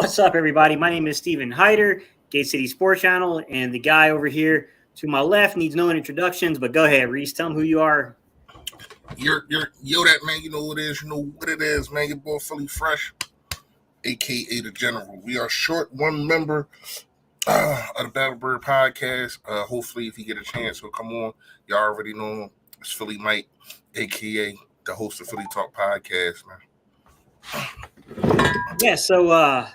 What's up, everybody? My name is Steven Hyder, Gate City Sports Channel, and the guy over here to my left needs no introductions, but go ahead, Reese. Tell him who you are. You're that man. You know who it is. You know what it is, man. Your boy Philly Fresh, aka the General. We are short one member of the Battle Bird podcast. Hopefully, if he get a chance, he'll come on. Y'all already know him. It's Philly Mike, aka the host of Philly Talk podcast, man. Yeah, so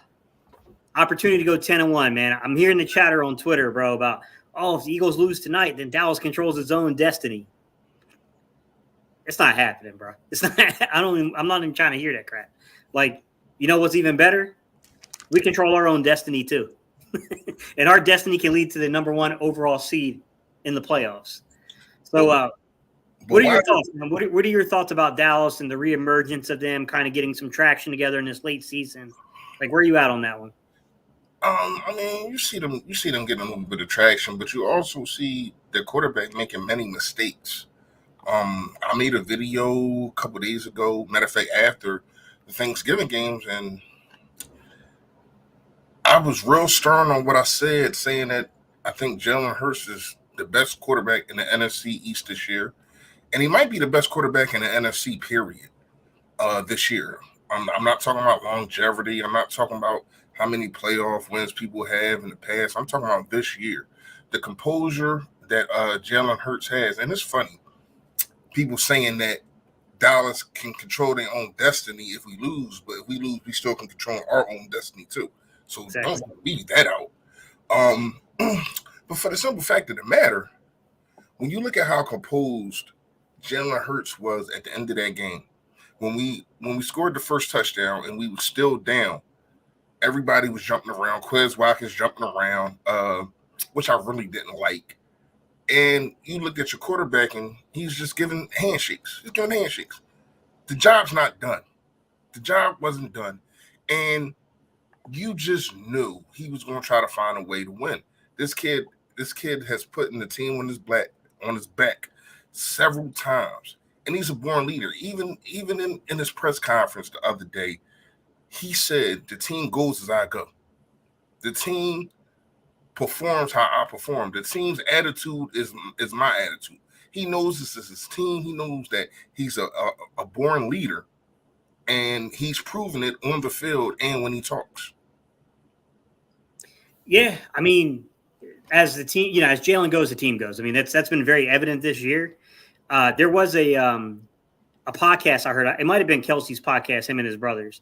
opportunity to go 10-1, man. I'm hearing the chatter on Twitter, bro, about if the Eagles lose tonight, then Dallas controls its own destiny. It's not happening, bro. It's not. I'm not even trying to hear that crap. Like, you know what's even better? We control our own destiny too, and our destiny can lead to the number one overall seed in the playoffs. So, what are your thoughts, man? What are your thoughts about Dallas and the reemergence of them kind of getting some traction together in this late season? Like, where are you at on that one? I mean, you see them getting a little bit of traction, but you also see the quarterback making many mistakes. I made a video a couple days ago, matter of fact, after the Thanksgiving games, and I was real stern on what I said, saying that I think Jalen Hurts is the best quarterback in the NFC East this year, and he might be the best quarterback in the NFC, period, this year. I'm not talking about longevity. I'm not talking about how many playoff wins people have in the past. I'm talking about this year. The composure that Jalen Hurts has, and it's funny, people saying that Dallas can control their own destiny if we lose, but if we lose, we still can control our own destiny too. So Exactly. Don't leave that out. But for the simple fact of the matter, when you look at how composed Jalen Hurts was at the end of that game, when we scored the first touchdown and we were still down, everybody was jumping around. Quez Watkins jumping around, which I really didn't like. And you look at your quarterback and he's just giving handshakes. He's giving handshakes. The job's not done. The job wasn't done. And you just knew he was going to try to find a way to win. This kid has put in the team on his back several times. And he's a born leader. Even in his press conference the other day, he said, the team goes as I go. The team performs how I perform. The team's attitude is my attitude. He knows this is his team. He knows that he's a born leader, and he's proven it on the field and when he talks. Yeah, I mean, as the team, as Jalen goes, the team goes. I mean, that's been very evident this year. There was a podcast I heard. It might have been Kelsey's podcast, him and his brothers.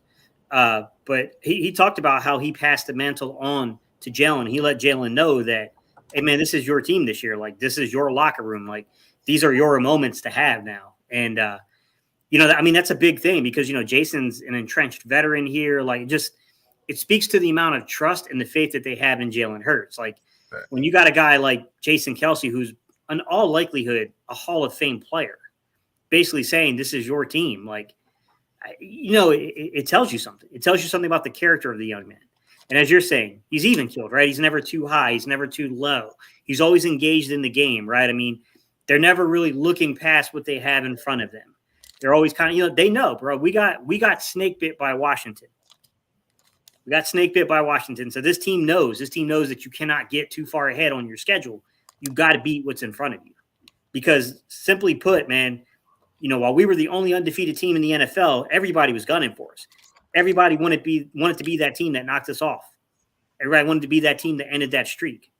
But he talked about how he passed the mantle on to Jalen. He let Jalen know that, hey, man, this is your team this year. Like, this is your locker room. Like, these are your moments to have now. And, I mean, that's a big thing because, Jason's an entrenched veteran here. Like, it speaks to the amount of trust and the faith that they have in Jalen Hurts. Like, when you got a guy like Jason Kelce, who's in all likelihood a Hall of Fame player, basically saying this is your team, like, it tells you something. It tells you something about the character of the young man. And as you're saying, he's even keeled, right? He's never too high. He's never too low. He's always engaged in the game, right? I mean, they're never really looking past what they have in front of them. They're always kind of, they know, bro, we got snake bit by Washington. We got snake bit by Washington. So this team knows that you cannot get too far ahead on your schedule. You've got to beat what's in front of you. Because simply put, man, while we were the only undefeated team in the NFL, everybody was gunning for us. Everybody wanted to be that team that knocked us off. Everybody wanted to be that team that ended that streak.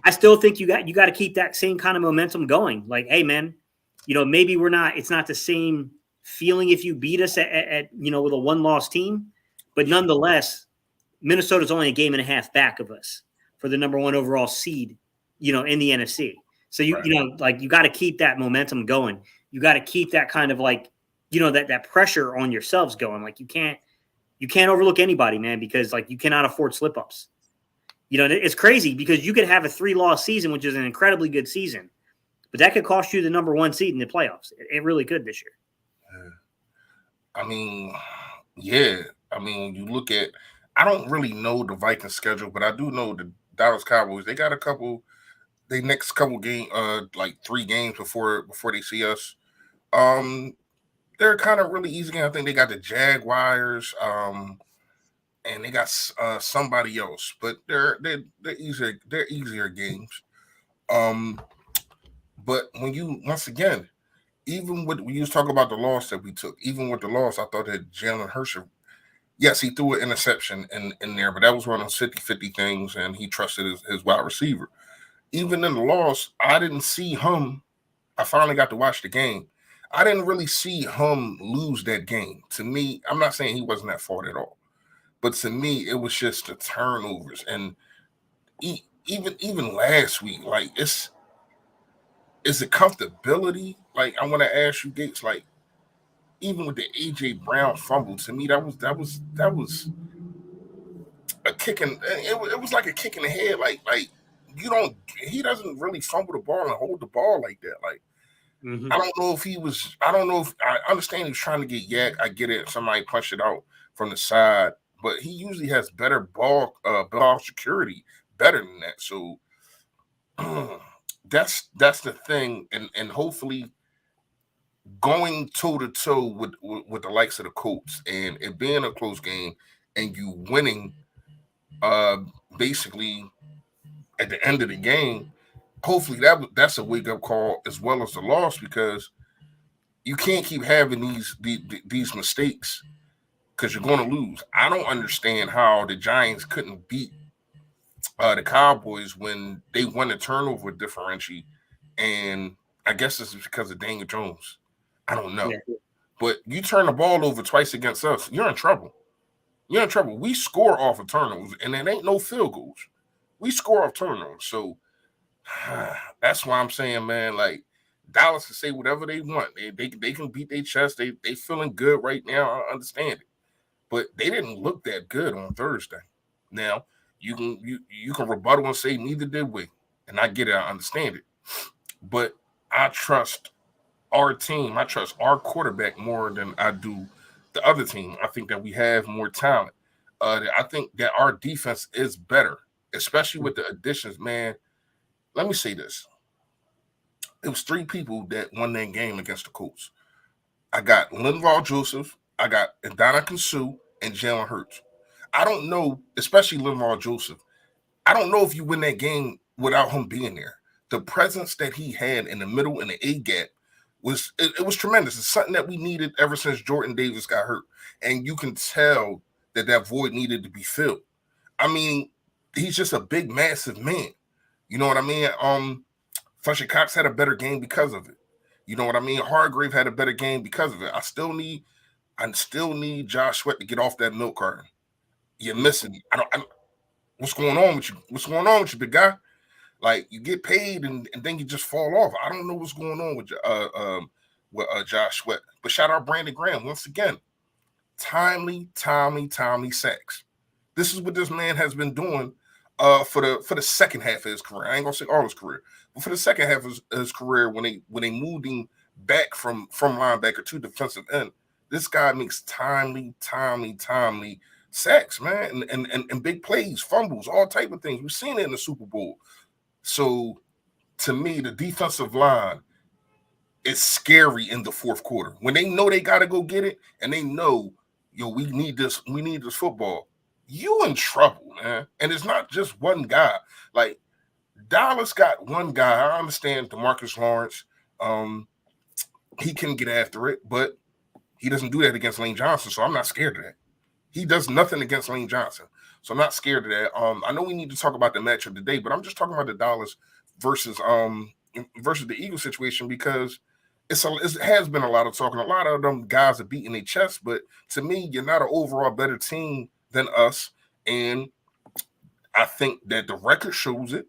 I still think you got to keep that same kind of momentum going. Like, hey, man, maybe it's not the same feeling if you beat us at with a one-loss team, but nonetheless, Minnesota's only a game and a half back of us for the number one overall seed, in the NFC. So you got to keep that momentum going. You got to keep that kind of like, that pressure on yourselves going. Like you can't overlook anybody, man, because like you cannot afford slip-ups. It's crazy because you could have a 3-loss season, which is an incredibly good season, but that could cost you the number one seed in the playoffs. It really could this year. I mean, yeah. I mean, you look at, I don't really know the Vikings schedule, but I do know the Dallas Cowboys. They got they next couple games, like 3 games before they see us. They're kind of really easy. I think they got the Jaguars, and they got somebody else, but they're easier games. But when you once again, even when you was talking about the loss that we took, even with the loss, I thought that Jalen Hurts, yes, he threw an interception in there, but that was one of those 50-50 things, and he trusted his wide receiver. Even in the loss, I didn't see him. I finally got to watch the game. I didn't really see him lose that game. To me, I'm not saying he wasn't at fault at all, but to me, it was just the turnovers. And even last week, like it's the comfortability. Like I want to ask you, Gates, like even with the AJ Brown fumble, to me that was a kick in. It was like a kick in the head. Like you don't. He doesn't really fumble the ball and hold the ball like that. Like I don't know if he was. I don't know if I understand he was trying to get yak. I get it. Somebody punched it out from the side, but he usually has better ball security, better than that. So that's the thing, and hopefully going toe to toe with the likes of the Colts and it being a close game and you winning, basically at the end of the game. Hopefully that's a wake up call as well as the loss, because you can't keep having these mistakes because you're going to lose. I don't understand how the Giants couldn't beat the Cowboys when they won the turnover differential, and I guess this is because of Daniel Jones. I don't know. Yeah. But you turn the ball over twice against us, you're in trouble. You're in trouble. We score off of turnovers, and it ain't no field goals. We score off turnovers. So that's why I'm saying, man, like Dallas can say whatever they want. They can beat their chest. They feeling good right now. I understand it. But they didn't look that good on Thursday. Now, you can rebuttal and say neither did we. And I get it, I understand it. But I trust our team. I trust our quarterback more than I do the other team. I think that we have more talent. I think that our defense is better, especially with the additions, man. Let me say this. It was 3 people that won that game against the Colts. I got Linval Joseph, I got Ndamukong Suh, and Jalen Hurts. I don't know, especially Linval Joseph. I don't know if you win that game without him being there. The presence that he had in the middle and the A gap was tremendous. It's something that we needed ever since Jordan Davis got hurt, and you can tell that void needed to be filled. I mean, he's just a big, massive man. You know what I mean? Fletcher Cox had a better game because of it. You know what I mean? Hargrave had a better game because of it. I still need Josh Sweat to get off that milk carton. You're missing. What's going on with you? What's going on with you, big guy? Like you get paid and then you just fall off. I don't know what's going on with Josh Sweat. But shout out Brandon Graham once again. Timely sacks. This is what this man has been doing for the second half of his career. I ain't gonna say all his career, but for the second half of his career, when they moved him back from linebacker to defensive end, this guy makes timely sacks, man, and big plays, fumbles, all type of things. We've seen it in the Super Bowl. So to me, the defensive line is scary in the fourth quarter when they know they got to go get it, and they know, we need this football. You in trouble, man. And it's not just one guy. Like Dallas got one guy. I understand DeMarcus Lawrence. He can get after it, but he doesn't do that against Lane Johnson. So I'm not scared of that. He does nothing against Lane Johnson. So I'm not scared of that. I know we need to talk about the matchup today, but I'm just talking about the Dallas versus the Eagles situation, because it has been a lot of talking. A lot of them guys are beating their chest, but to me, you're not an overall better team than us. And I think that the record shows it.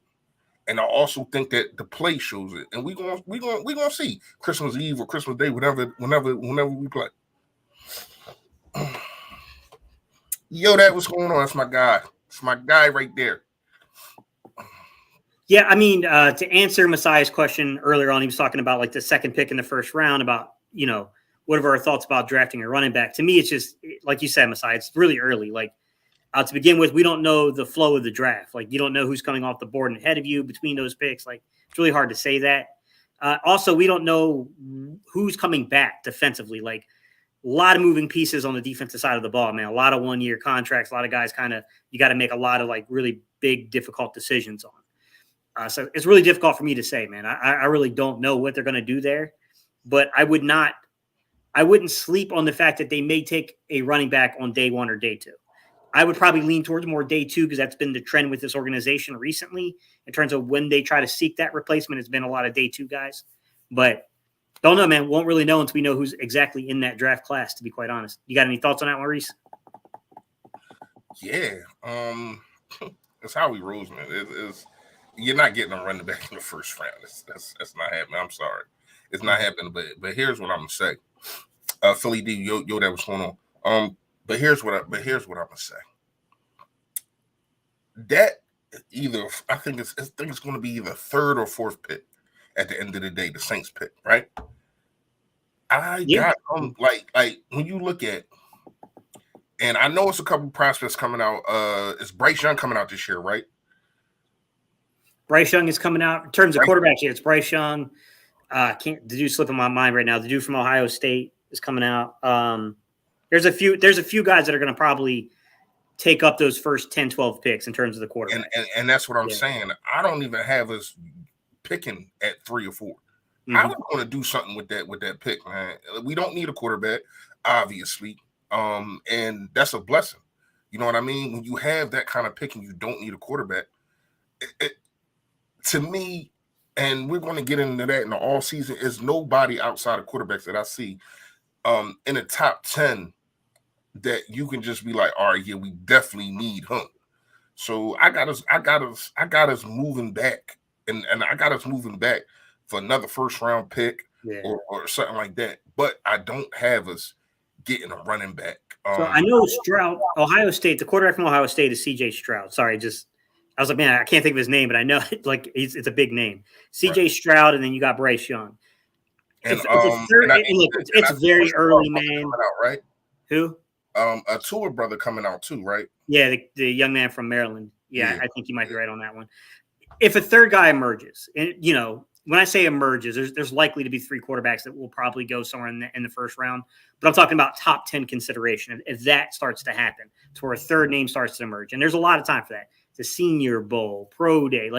And I also think that the play shows it. And we're gonna see Christmas Eve or Christmas Day, whenever we play. Yo, that what's going on. That's my guy. It's my guy right there. Yeah, I mean, to answer Messiah's question earlier on, he was talking about like the second pick in the first round, about, what are our thoughts about drafting a running back. To me, it's just like you said, Messiah, it's really early. Like to begin with, we don't know the flow of the draft. Like you don't know who's coming off the board and ahead of you between those picks. Like it's really hard to say that. Also, we don't know who's coming back defensively. Like lot of moving pieces on the defensive side of the ball, man. A lot of 1-year contracts, a lot of guys you got to make a lot of like really big, difficult decisions on. So it's really difficult for me to say, man. I really don't know what they're going to do there, but I wouldn't sleep on the fact that they may take a running back on day 1 or day 2. I would probably lean towards more day 2 because that's been the trend with this organization recently in terms of when they try to seek that replacement. It's been a lot of day 2 guys, but don't know, man. Won't really know until we know who's exactly in that draft class, to be quite honest. You got any thoughts on that, Maurice? Yeah. It's how we rolls, man. You're not getting a running back in the first round. That's not happening. I'm sorry. It's not happening. But here's what I'm gonna say. Philly D, yo, that was going on. But here's what I'm gonna say. That I think it's going to be either 3rd or 4th pick at the end of the day. The Saints pick, right? Got like when you look at, and I know it's a couple prospects coming out. Is Bryce Young coming out this year, right? Bryce Young is coming out in terms of quarterbacks. Yeah, it's Bryce Young. The dude slipping my mind right now. The dude from Ohio State is coming out. There's a few guys that are going to probably take up those first 10, 12 picks in terms of the quarterback. And that's what I'm saying. I don't even have us picking at 3 or 4. Mm-hmm. I was going to do something with that pick, man. We don't need a quarterback, obviously. And that's a blessing. You know what I mean? When you have that kind of pick and you don't need a quarterback, to me, and we're going to get into that in the all season, is nobody outside of quarterbacks that I see in the top 10 that you can just be like, all right, yeah, we definitely need him. So I got us moving back, and I got us moving back for another first round pick or something like that. But I don't have us getting a running back. So I know Stroud, Ohio State, the quarterback from Ohio State is CJ Stroud. Sorry, I was like, man, I can't think of his name, but I know it's a big name. CJ Stroud, and then you got Bryce Young. It's very early, man. Out, right? Who? A Tua brother coming out too, right? Yeah, the young man from Maryland. Yeah, I think you might be right on that one. If a third guy emerges, and when I say emerges, there's likely to be 3 quarterbacks that will probably go somewhere in the first round. But I'm talking about top 10 consideration. If that starts to happen, to where a third name starts to emerge, and there's a lot of time for that. The Senior Bowl, Pro Day,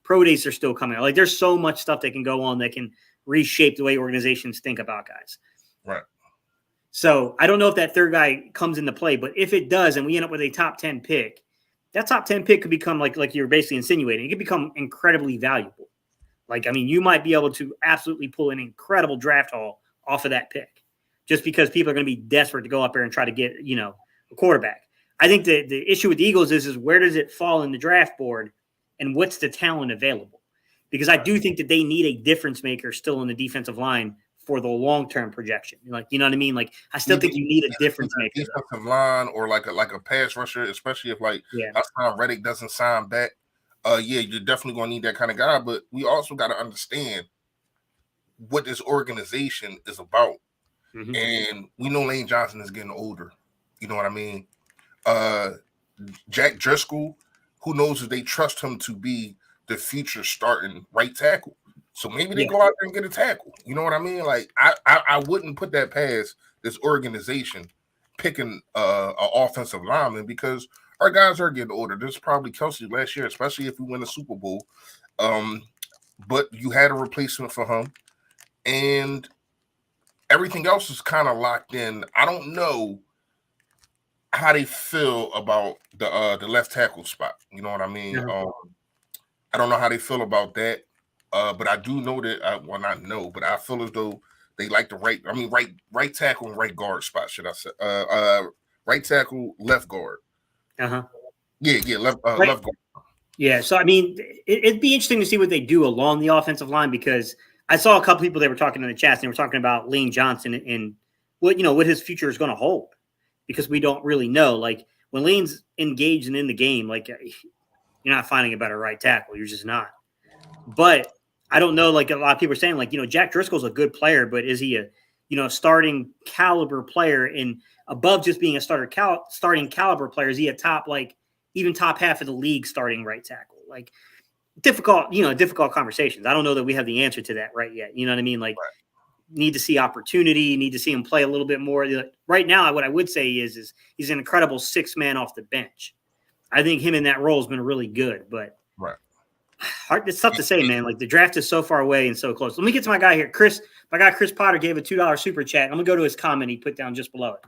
pro days are still coming out. Like there's so much stuff that can go on that can reshape the way organizations think about guys. Right. So I don't know if that third guy comes into play, but if it does, and we end up with a top 10 pick, that top 10 pick could become like you're basically insinuating. It could become incredibly valuable. You might be able to absolutely pull an incredible draft haul off of that pick just because people are going to be desperate to go up there and try to get, a quarterback. I think the issue with the Eagles is where does it fall in the draft board and what's the talent available? Because I do think that they need a difference maker still in the defensive line for the long-term projection. You know what I mean? I still think you need a difference maker. Defensive line or like a pass rusher, especially if Hassan Reddick doesn't sign back. You're definitely going to need that kind of guy. But we also got to understand what this organization is about. Mm-hmm. And we know Lane Johnson is getting older. You know what I mean? Jack Driscoll, who knows if they trust him to be the future starting right tackle. So maybe they go out there and get a tackle. You know what I mean? I wouldn't put that past this organization picking an offensive lineman because our guys are getting older. There's probably Kelsey last year, especially if we win the Super Bowl. But you had a replacement for him. And everything else is kind of locked in. I don't know how they feel about the left tackle spot. You know what I mean? Yeah. I don't know how they feel about that. But I do know that not know, but I feel as though they like the right tackle and right guard spot, should I say? Right tackle, left guard. Left guard. Yeah, so it'd be interesting to see what they do along the offensive line because I saw a couple people that were talking in the chat and they were talking about Lane Johnson and what his future is going to hold because we don't really know. When Lane's engaged and in the game, you're not finding a better right tackle. You're just not. But I don't know, a lot of people are saying, Jack Driscoll's a good player, but is he a starting caliber player and above just being a starting caliber player, is he a top, even top half of the league starting right tackle? Difficult conversations. I don't know that we have the answer to that right yet. You know what I mean? need to see opportunity, need to see him play a little bit more. Right now, what I would say is he's an incredible 6 man off the bench. I think him in that role has been really good, but right. It's tough to say, man. Like the draft is so far away and so close. Let me get to my guy here. My guy Chris Potter gave a $2 super chat. I'm gonna go to his comment he put down just below it.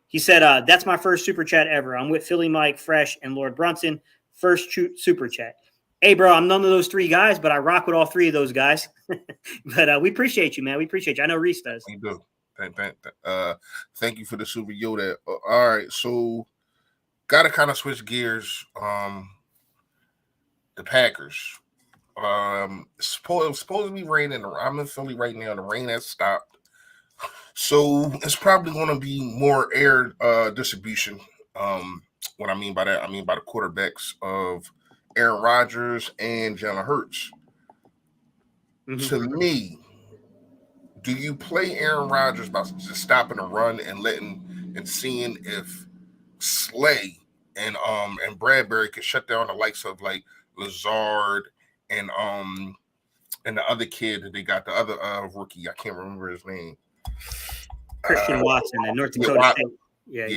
He said, "That's my first super chat ever. I'm with Philly Mike, Fresh, and Lord Brunson. First super chat. Hey, bro, I'm none of those 3 guys, but I rock with all 3 of those guys. But we appreciate you, man. We appreciate you. I know Reese does. We do. Thank you for the super Yoda. All right, so got to kind of switch gears. The Packers. Supposed to be raining. I'm in Philly right now. The rain has stopped. So it's probably going to be more air distribution. What I mean by that, I mean by the quarterbacks of Aaron Rodgers and Jalen Hurts. Mm-hmm. To me, do you play Aaron Rodgers by just stopping the run and seeing if Slay and Bradbury can shut down the likes of like Lazard and the other kid that they got, the other rookie, I can't remember his name. Christian Watson in North Dakota State. Yeah.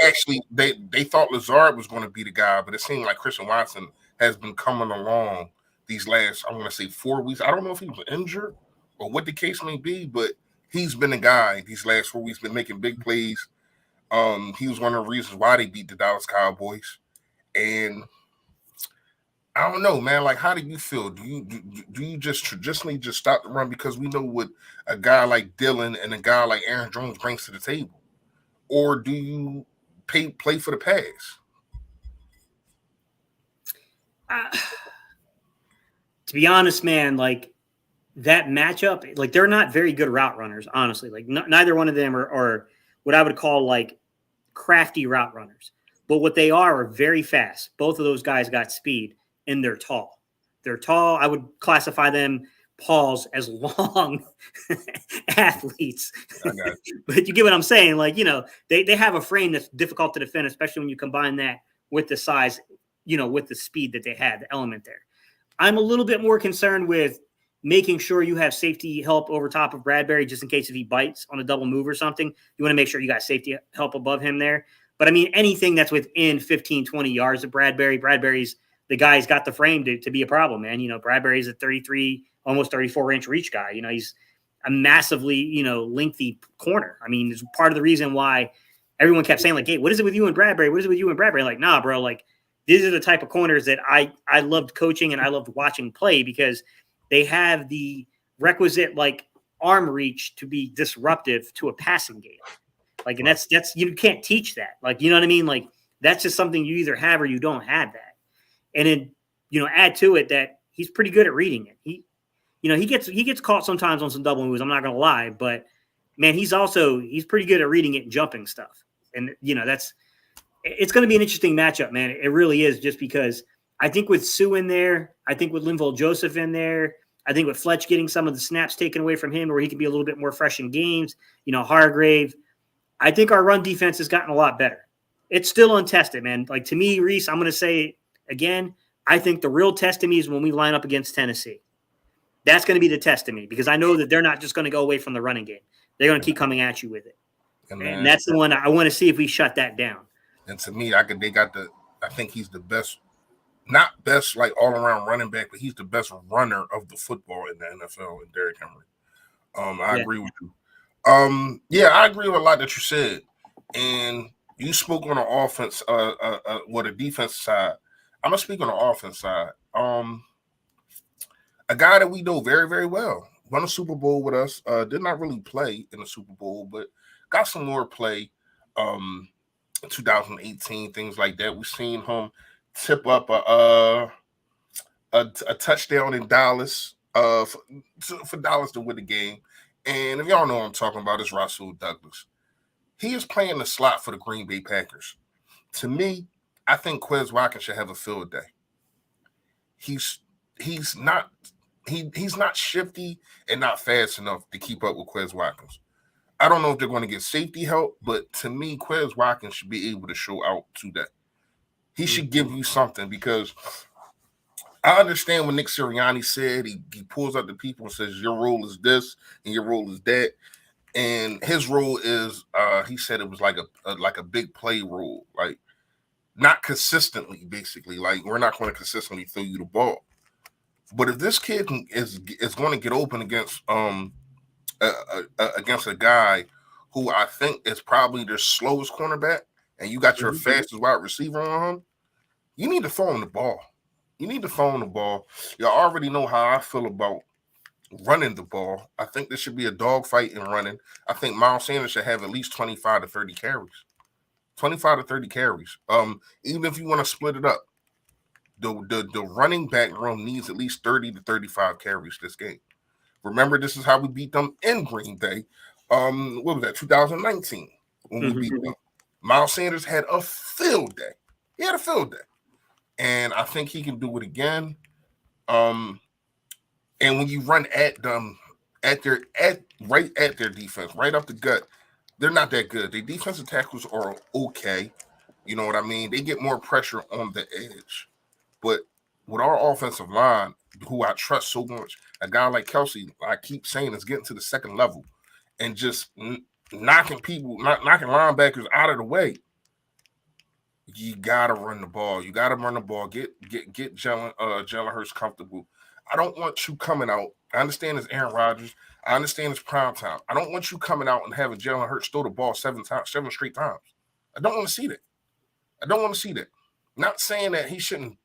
Actually, they thought Lazard was going to be the guy, but it seemed like Christian Watson has been coming along these last, I want to say 4 weeks. I don't know if he was injured or what the case may be, but he's been the guy these last 4 weeks, been making big plays. He was one of the reasons why they beat the Dallas Cowboys. And I don't know, man. Like, how do you feel? Do you just traditionally just stop the run because we know what a guy like Dylan and a guy like Aaron Jones brings to the table? Or do you play for the pass? To be honest, man, like that matchup, like they're not very good route runners, honestly. Like neither one of them are what I would call like crafty route runners. But what they are very fast. Both of those guys got speed, and they're tall. They're tall. I would classify them, Pauls, as long athletes. But you get what I'm saying? Like, they have a frame that's difficult to defend, especially when you combine that with the size, with the speed that they have, the element there. I'm a little bit more concerned with making sure you have safety help over top of Bradbury, just in case if he bites on a double move or something. You want to make sure you got safety help above him there. But, I mean, anything that's within 15, 20 yards of Bradbury's the guy who's got the frame to be a problem, man. Bradbury's a 33, almost 34-inch reach guy. He's a massively, lengthy corner. I mean, it's part of the reason why everyone kept saying, like, hey, what is it with you and Bradbury? What is it with you and Bradbury? Like, nah, bro, like, these are the type of corners that I loved coaching and I loved watching play because they have the requisite, like, arm reach to be disruptive to a passing game. Like, and that's you can't teach that. Like, you know what I mean? Like, that's just something you either have or you don't have that. And then, add to it that he's pretty good at reading it. He gets caught sometimes on some double moves. I'm not going to lie, but man, he's pretty good at reading it and jumping stuff. And, it's going to be an interesting matchup, man. It really is, just because I think with Sue in there, I think with Linval Joseph in there, I think with Fletch getting some of the snaps taken away from him where he can be a little bit more fresh in games, Hargrave, I think our run defense has gotten a lot better. It's still untested, man. Like, to me, Reese, I'm going to say again, I think the real test to me is when we line up against Tennessee. That's going to be the test to me because I know that they're not just going to go away from the running game. They're going to keep coming at you with it. And that's the one I want to see if we shut that down. And to me, I think he's the best, not best like all around running back, but he's the best runner of the football in the NFL, and Derrick Henry. I agree with you. I agree with a lot that you said. And you spoke on the offense, the defense side. I'm gonna speak on the offense side. A guy that we know very, very well, won a Super Bowl with us. Did not really play in the Super Bowl, but got some more play. 2018, things like that. We've seen him tip up a touchdown in Dallas for Dallas to win the game. And if y'all know what I'm talking about, it's Rasul Douglas. He is playing the slot for the Green Bay Packers. To me, I think Quez Watkins should have a field day. He's not shifty and not fast enough to keep up with Quez Watkins. I don't know if they're going to get safety help, but to me, Quez Watkins should be able to show out today. He should give you something because I understand when Nick Sirianni said he pulls up the people and says your role is this and your role is that, and his role is he said it was like a big play role, like not consistently, basically. Like we're not going to consistently throw you the ball, but if this kid is going to get open against against a guy who I think is probably the slowest cornerback, and you got your fastest wide receiver on him, you need to throw him the ball. You need to throw him the ball. You already know how I feel about running the ball. I think there should be a dogfight in running. I think Miles Sanders should have at least 25 to 30 carries. 25 to 30 carries. Even if you want to split it up, the running back room needs at least 30 to 35 carries this game. Remember, this is how we beat them in Green Bay. What was that, 2019, when we beat them. Miles Sanders had a field day. He had a field day. And I think he can do it again. And when you run at them, right at their defense, right up the gut, they're not that good. Their defensive tackles are okay. You know what I mean? They get more pressure on the edge. But with our offensive line, who I trust so much, a guy like Kelce, I keep saying, is getting to the second level and just knocking linebackers out of the way. You gotta run the ball. You gotta run the ball. Get Jalen Hurts comfortable. I don't want you coming out. I understand it's Aaron Rodgers. I understand it's prime time. I don't want you coming out and having Jalen Hurts throw the ball 7 straight times. I don't want to see that. Not saying that he shouldn't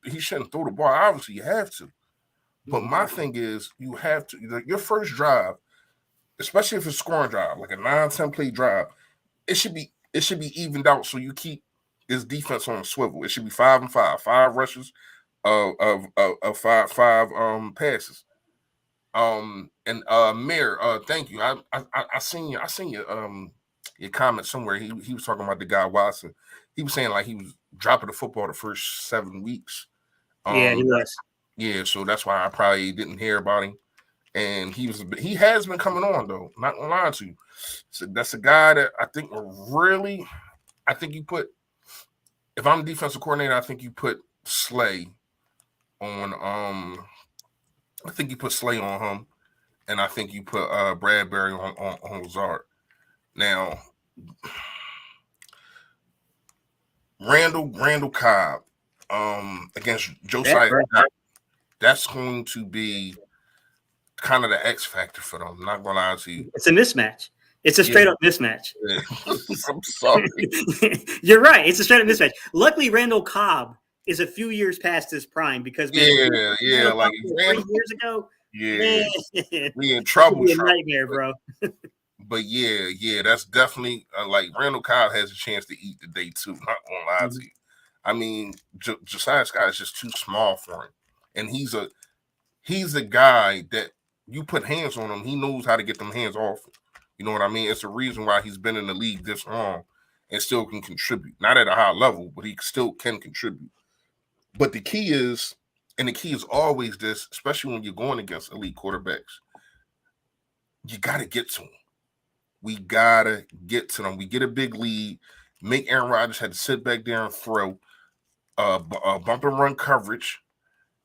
throw the ball. Obviously, you have to. But my thing is, you have to. Your first drive, especially if it's a scoring drive, like a 9-10 play drive, it should be evened out so you keep his defense on a swivel. It should be 5-5, 5 rushes of five passes. Mayor, thank you. I seen your comment somewhere. He was talking about the guy Watson. He was saying like he was dropping the football the first 7 weeks. Yeah, he was. Yeah, so that's why I probably didn't hear about him. And he has been coming on though. Not gonna lie to you. So that's a guy that I think you put. If I'm a defensive coordinator, I think you put Slay on. I think you put Slay on him, and I think you put Bradbury on Lazard. Now, Randall Cobb against Josiah. That's going to be kind of the X factor for them. I'm not gonna lie to you. It's a mismatch. It's a straight up mismatch. Yeah. I'm sorry. You're right. It's a straight up mismatch. Luckily, Randall Cobb is a few years past his prime because like 3 years ago. Yeah, we in trouble. Be a nightmare, bro. But yeah, that's definitely like Randall Cobb has a chance to eat the day too. Not gonna lie to you. I mean, Josiah Scott is just too small for him, and he's a guy that you put hands on him, he knows how to get them hands off. You know what I mean? It's the reason why he's been in the league this long and still can contribute. Not at a high level, but he still can contribute. But the key is always this, especially when you're going against elite quarterbacks, you got to get to them. We got to get to them. We get a big lead, make Aaron Rodgers have to sit back there and throw, bump and run coverage,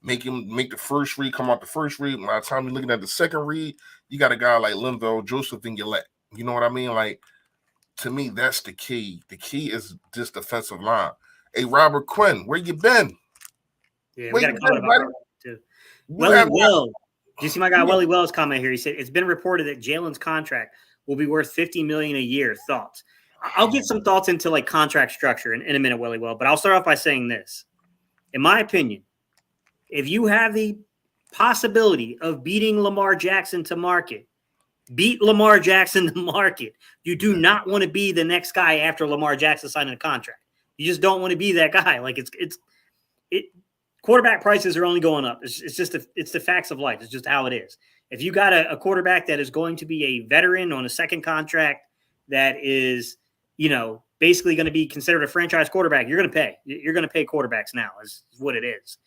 make the first read come out the first read. By the time you're looking at the second read, you got a guy like Linval Joseph in your lap. You know what I mean? Like, to me, that's the key. The key is this defensive line. Hey, Robert Quinn, where you been? Yeah, we got to comment about that too. Welly Wells. Do you see my guy Welly Wells comment here? He said it's been reported that Jalen's contract will be worth $50 million a year. Thoughts? I'll get some thoughts into like contract structure in a minute, Welly Well. But I'll start off by saying this. In my opinion, if you have the possibility of beating Lamar Jackson to market, beat Lamar Jackson to market. You do not want to be the next guy after Lamar Jackson signing a contract. You just don't want to be that guy. Like quarterback prices are only going up. It's the facts of life. It's just how it is. If you got a quarterback that is going to be a veteran on a second contract that is, basically going to be considered a franchise quarterback, you're going to pay. You're going to pay quarterbacks now is what it is.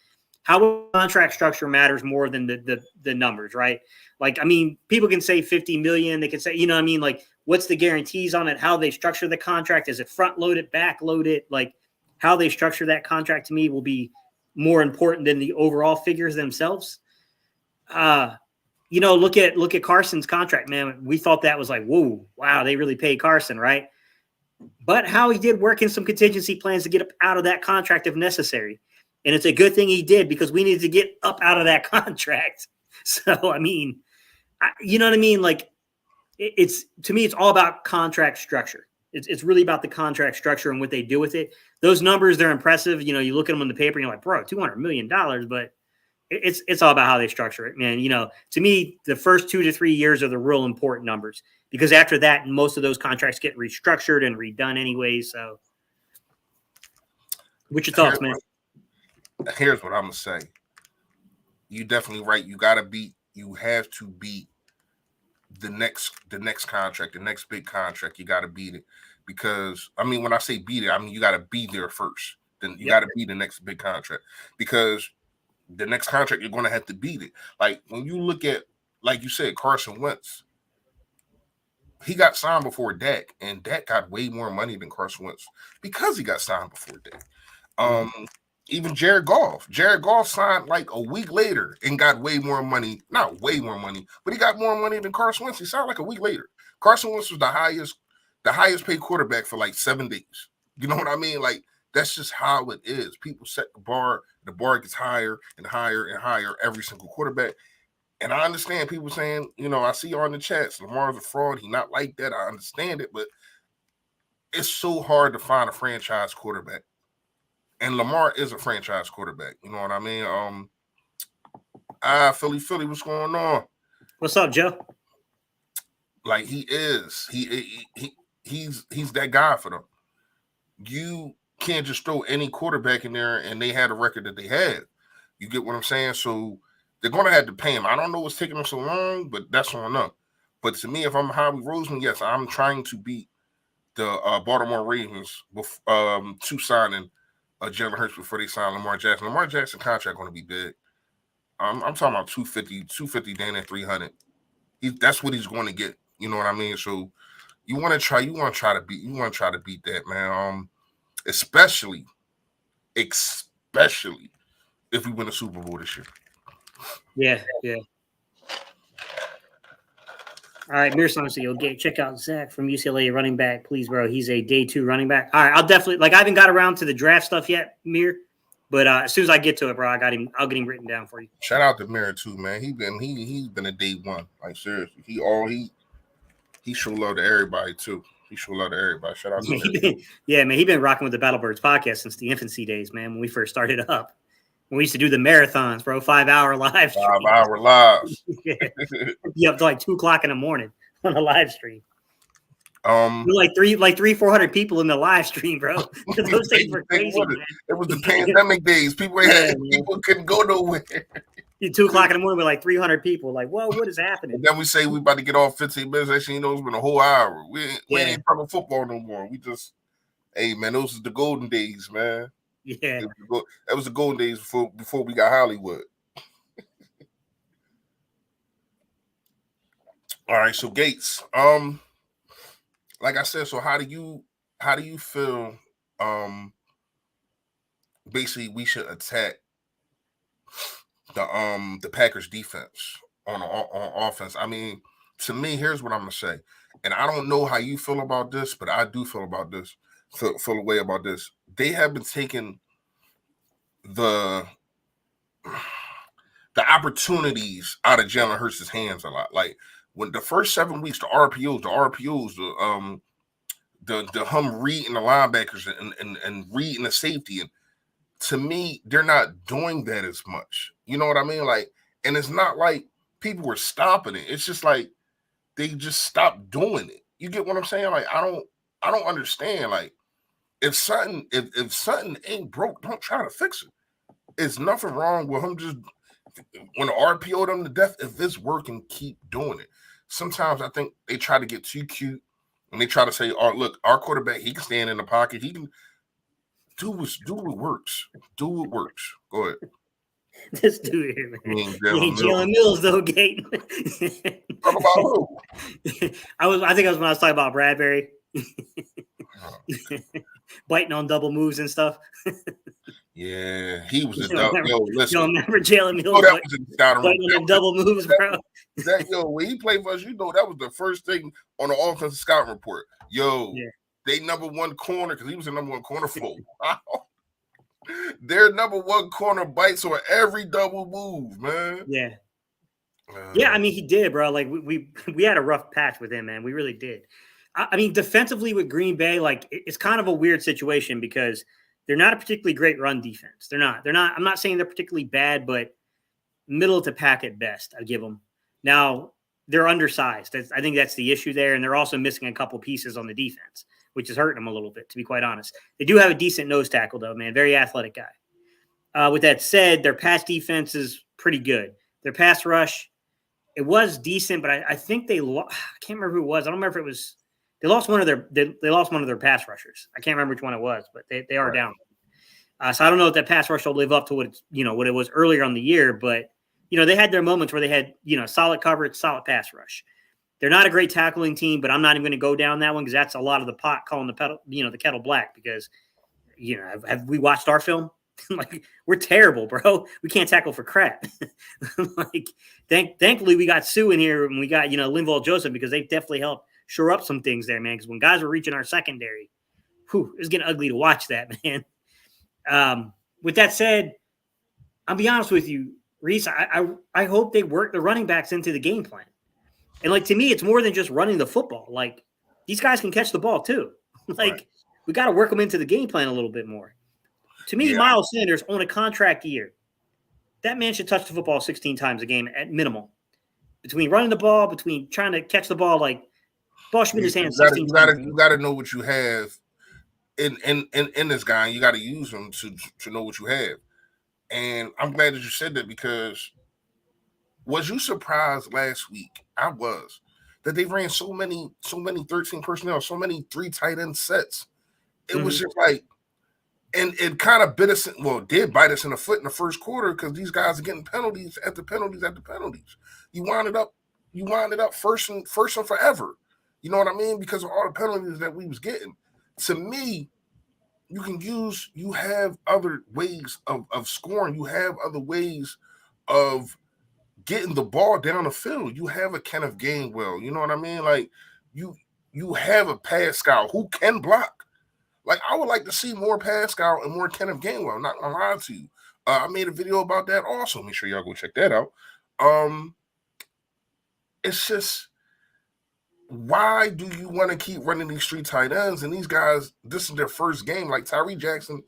How contract structure matters more than the numbers, right? Like, I mean, people can say 50 million. They can say, like, what's the guarantees on it? How they structure the contract? Is it front loaded, back loaded? Like, how they structure that contract to me will be more important than the overall figures themselves. Look at Carson's contract, man. We thought that was like, whoa, wow, they really paid Carson, right? But how he did work in some contingency plans to get up out of that contract if necessary. And it's a good thing he did because we needed to get up out of that contract. So, I mean, you know what I mean? Like, to me, it's all about contract structure. It's really about the contract structure and what they do with it. Those numbers, they're impressive. You look at them on the paper and you're like, bro, $200 million. But it's all about how they structure it, man. To me, the first 2 to 3 years are the real important numbers because after that, most of those contracts get restructured and redone anyway. So what's your thoughts, man? Here's what I'm going to say. You're definitely right. You have to beat the next contract, the next big contract. You got to beat it because, I mean, when I say beat it, I mean, you got to be there first. Then you got to beat the next big contract because the next contract, you're going to have to beat it. Like when you look at, like you said, Carson Wentz, he got signed before Dak, and Dak got way more money than Carson Wentz because he got signed before Dak. Even Jared Goff signed like a week later and got way more money. Not way more money, but he got more money than Carson Wentz. He signed like a week later. Carson Wentz was the highest paid quarterback for like 7 days. You know what I mean? Like that's just how it is. People set the bar. The bar gets higher and higher and higher every single quarterback. And I understand people saying, I see on the chats, Lamar's a fraud. He's not like that. I understand it, but it's so hard to find a franchise quarterback. And Lamar is a franchise quarterback. You know what I mean? Philly, what's going on? What's up, Joe? Like he is. He's that guy for them. You can't just throw any quarterback in there and they had a record that they had. You get what I'm saying? So they're going to have to pay him. I don't know what's taking them so long, but that's on them. But to me, if I'm Howie Roseman, yes, I'm trying to beat the Baltimore Ravens to signing Jalen Hurts before they sign Lamar Jackson. Lamar Jackson contract going to be big. I'm talking about 250 down at 300. That's what he's going to get. You know what I mean? So you want to try to beat that, man. Especially if we win a Super Bowl this year. Yeah. All right, Mirson, so you'll check out Zach from UCLA running back, please, bro. He's a day 2 running back. All right, I'll definitely I haven't got around to the draft stuff yet, Mir, but as soon as I get to it, bro, I'll get him written down for you. Shout out to Mir too, man. He's been a day 1. Like seriously, he show love to everybody too. He show love to everybody. Shout out to him. Yeah, man, he's been rocking with the Battlebirds podcast since the infancy days, man. When we first started up. We used to do the marathons, bro. 5-hour live stream. 5-hour lives. Yeah, up to like 2:00 in the morning on a live stream. Like 400 people in the live stream, bro. Those things were crazy. It was the pandemic days. People couldn't go nowhere. 2:00 in the morning with like 300 people. Like, whoa, what is happening? And then we say we about to get off 15 minutes. Actually, it's been a whole hour. We ain't talking football no more. We just, hey, man, those are the golden days, man. Yeah, that was the golden days before we got Hollywood. All right, so Gates, like I said, so how do you feel? Basically, we should attack the Packers defense on offense. I mean, to me, here's what I'm gonna say, and I don't know how you feel about this, but I do feel about this. Feel a way about this. They have been taking the opportunities out of Jalen Hurts' hands a lot. Like when the first 7 weeks, the RPOs, the hum reading the linebackers and reading the safety, and to me, they're not doing that as much. You know what I mean? Like, and it's not like people were stopping it. It's just like they just stopped doing it. You get what I'm saying? Like, I don't understand. Like, if something ain't broke, don't try to fix it. It's nothing wrong with him just when the RPO them to death. If it's working, keep doing it. Sometimes I think they try to get too cute and they try to say, "Oh, look, our quarterback, he can stand in the pocket. He can do what works. Do what works." Go ahead. This dude here, man. He ain't Jalen Mills though, Gate. Talk about who? I think I was when I was talking about Bradbury. Biting on double moves and stuff. Yeah, he was You a don't remember, yo. you Listen, don't remember Jalen oh, Mills that was in scouting playing report. on them double moves, bro? That when he played for us, that was the first thing on the offensive scouting report. Yo, Yeah. they number one corner because he was the number one corner for a while. Their number one corner bites on every double move, man. Yeah. Yeah, I mean, he did, bro. Like we had a rough patch with him, man. We really did. I mean, defensively with Green Bay, like it's kind of a weird situation because they're not a particularly great run defense. They're not. I'm not saying they're particularly bad, but middle to pack at best. I give them. Now they're undersized. I think that's the issue there, and they're also missing a couple pieces on the defense, which is hurting them a little bit, to be quite honest. They do have a decent nose tackle, though, man. Very athletic guy. With that said, their pass defense is pretty good. Their pass rush, it was decent, but I think I can't remember who it was. I don't remember if it was they lost one of their pass rushers. I can't remember which one it was, but they are down. So I don't know if that pass rush will live up to what it was earlier on the year, but they had their moments where they had solid coverage, solid pass rush. They're not a great tackling team, but I'm not even going to go down that one because that's a lot of the pot calling the kettle black because have we watched our film? Like, we're terrible, bro. We can't tackle for crap. Like, thankfully we got Sue in here and we got Linval Joseph because they definitely helped shore up some things there, man. Because when guys were reaching our secondary, it was getting ugly to watch that, man. With that said, I'll be honest with you, Reese. I hope they work the running backs into the game plan. And like, to me, it's more than just running the football. Like, these guys can catch the ball too. Like, we got to work them into the game plan a little bit more. To me, Miles Sanders on a contract year, that man should touch the football 16 times a game at minimum. Between running the ball, between trying to catch the ball, like, ball should be in his hands 16 times. You got to know what you have in this guy. And you got to use him to know what you have. And I'm glad that you said that because was you surprised last week? I was. That they ran so many 13 personnel, so many 3 tight end sets. It was just like, and it kind of did bite us in the foot in the first quarter because these guys are getting penalties after penalties after penalties. You wound it up first and forever. You know what I mean? Because of all the penalties that we was getting. To me, you have other ways of scoring. You have other ways of getting the ball down the field. You have a Kenneth Gainwell. You know what I mean? Like, you have a Pascal who can block. Like, I would like to see more Pascal and more Kenneth Gainwell. I'm not gonna lie to you. I made a video about that also. Make sure y'all go check that out. It's just, why do you want to keep running these 3 tight ends? And these guys, this is their first game. Like Tyree Jackson,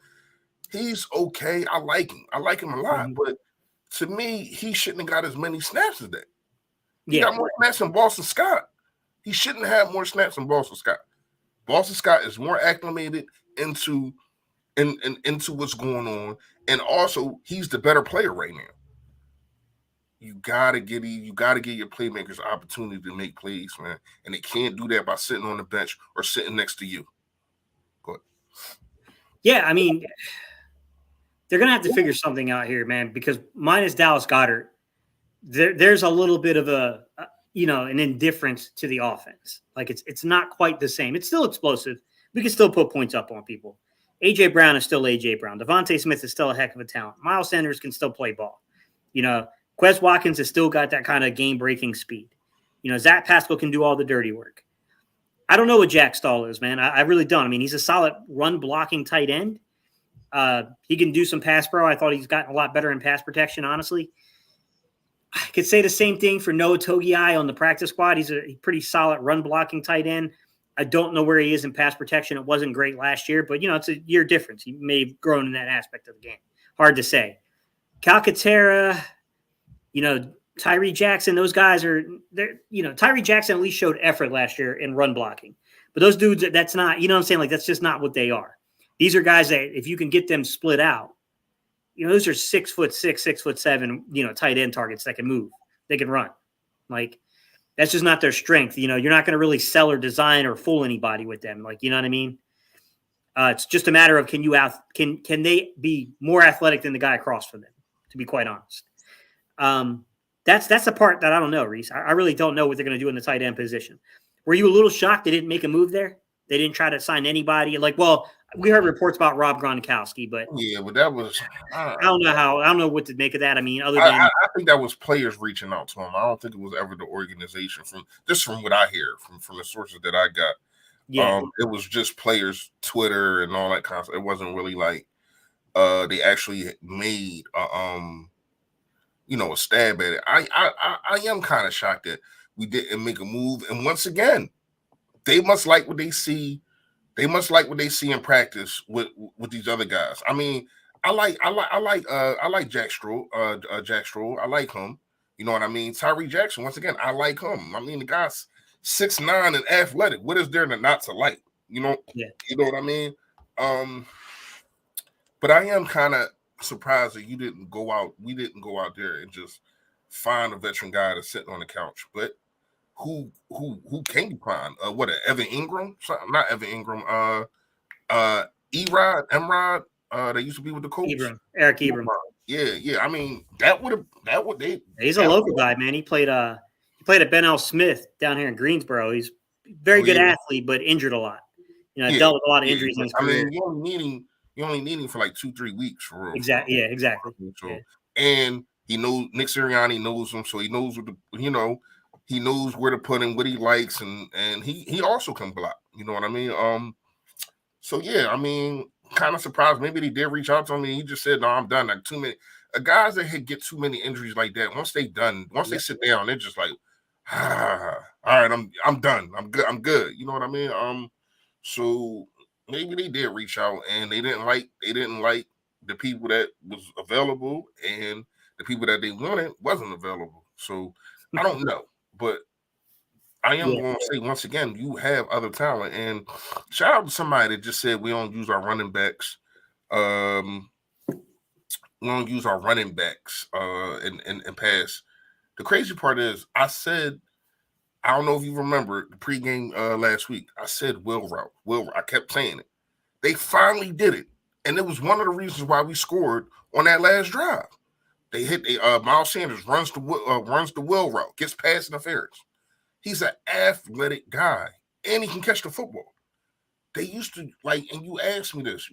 he's okay. I like him. I like him a lot. But to me, he shouldn't have got as many snaps as that. He got more snaps than Boston Scott. He shouldn't have more snaps than Boston Scott. Boston Scott is more acclimated into what's going on, and also he's the better player right now. You gotta give your playmakers opportunity to make plays, man, and they can't do that by sitting on the bench or sitting next to you. Go ahead. Yeah, I mean, they're gonna have to figure something out here, man. Because minus Dallas Goedert, there's a little bit of an indifference to the offense. Like, it's not quite the same. It's still explosive. We can still put points up on people. A.J. Brown is still A.J. Brown. Devontae Smith is still a heck of a talent. Miles Sanders can still play ball. Quez Watkins has still got that kind of game-breaking speed. Zach Pascal can do all the dirty work. I don't know what Jack Stahl is, man. I really don't. I mean, he's a solid run-blocking tight end. He can do some pass pro. I thought he's gotten a lot better in pass protection, honestly. I could say the same thing for Noah Togiai on the practice squad. He's a pretty solid run-blocking tight end. I don't know where he is in pass protection. It wasn't great last year, but, it's a year difference. He may have grown in that aspect of the game. Hard to say. Calcaterra, Tyree Jackson, those guys Tyree Jackson at least showed effort last year in run blocking. But those dudes, that's not, you know what I'm saying? Like, that's just not what they are. These are guys that if you can get them split out, those are 6'6", 6'7", tight end targets that can move. They can run. Like, that's just not their strength. You're not going to really sell or design or fool anybody with them. Like, you know what I mean? It's just a matter of can they be more athletic than the guy across from them, to be quite honest. That's the part that I don't know, Reese. I really don't know what they're going to do in the tight end position. Were you a little shocked they didn't make a move there? They didn't try to sign anybody? Like, well, We heard reports about Rob Gronkowski, but Yeah, but that was I don't know what to make of that. I mean, other I, than I I think that was players reaching out to him. I don't think it was ever the organization from what I hear from the sources that I got. yeah, It was just players, Twitter and all that kind of stuff. It wasn't really like they actually made a stab at it. I am kind of shocked that we didn't make a move. And once again, they must like what they see. They must like what they see in practice with these other guys. I mean, I like Jack Stroll. Jack Stroll. I like him. You know what I mean? Tyree Jackson. Once again, I like him. I mean, the guy's 6'9" and athletic. What is there not to like? You know. yeah. You know what I mean? But I am kind of surprised that you didn't go out. We didn't go out there and just find a veteran guy that's sitting on the couch. But who can you find? Evan Ingram? Not Evan Ingram. Emrod. They used to be with the Colts. Eric Ebron. Yeah. I mean, they. He's a local guy, man. He played at Ben L. Smith down here in Greensboro. He's a very good athlete, but injured a lot. You know, dealt with a lot of injuries in his career. I mean, you only need him for like 2-3 weeks for real. Exactly. Yeah, exactly. So, and he knows Nick Sirianni knows him, so he knows he knows where to put him, what he likes, and he also can block. You know what I mean? So yeah, I mean, kind of surprised. Maybe they did reach out to him. He just said, "No, I'm done." Like too many guys that get too many injuries like that. Once they sit down, they're just like, all right, I'm done. I'm good. You know what I mean? So maybe they did reach out and they didn't like the people that was available and the people that they wanted wasn't available. So I don't know, but I am going to say once again, you have other talent. And shout out to somebody that just said we don't use our running backs. We don't use our running backs and pass. The crazy part is I said, I don't know if you remember the pregame last week. I said Will route. I kept saying it. They finally did it. And it was one of the reasons why we scored on that last drive. They hit Miles Sanders runs the Will route, gets past interference. He's an athletic guy, and he can catch the football. They used to and you asked me this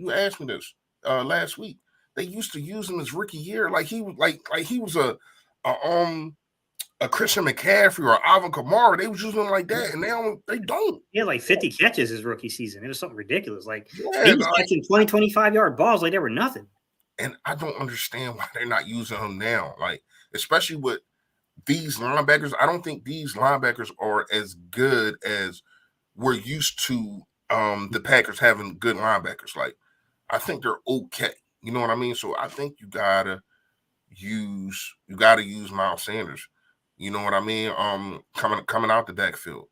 last week. They used to use him his rookie year, like he was a Christian McCaffrey or Alvin Kamara. They was using him like that, and now they don't. He had like 50 catches his rookie season. It was something ridiculous. Like he was catching 20, 25-yard balls like they were nothing. And I don't understand why they're not using him now. Like, especially with these linebackers, I don't think these linebackers are as good as we're used to the Packers having good linebackers. Like, I think they're okay. You know what I mean? So I think you gotta use Miles Sanders. You know what I mean? Coming out the backfield.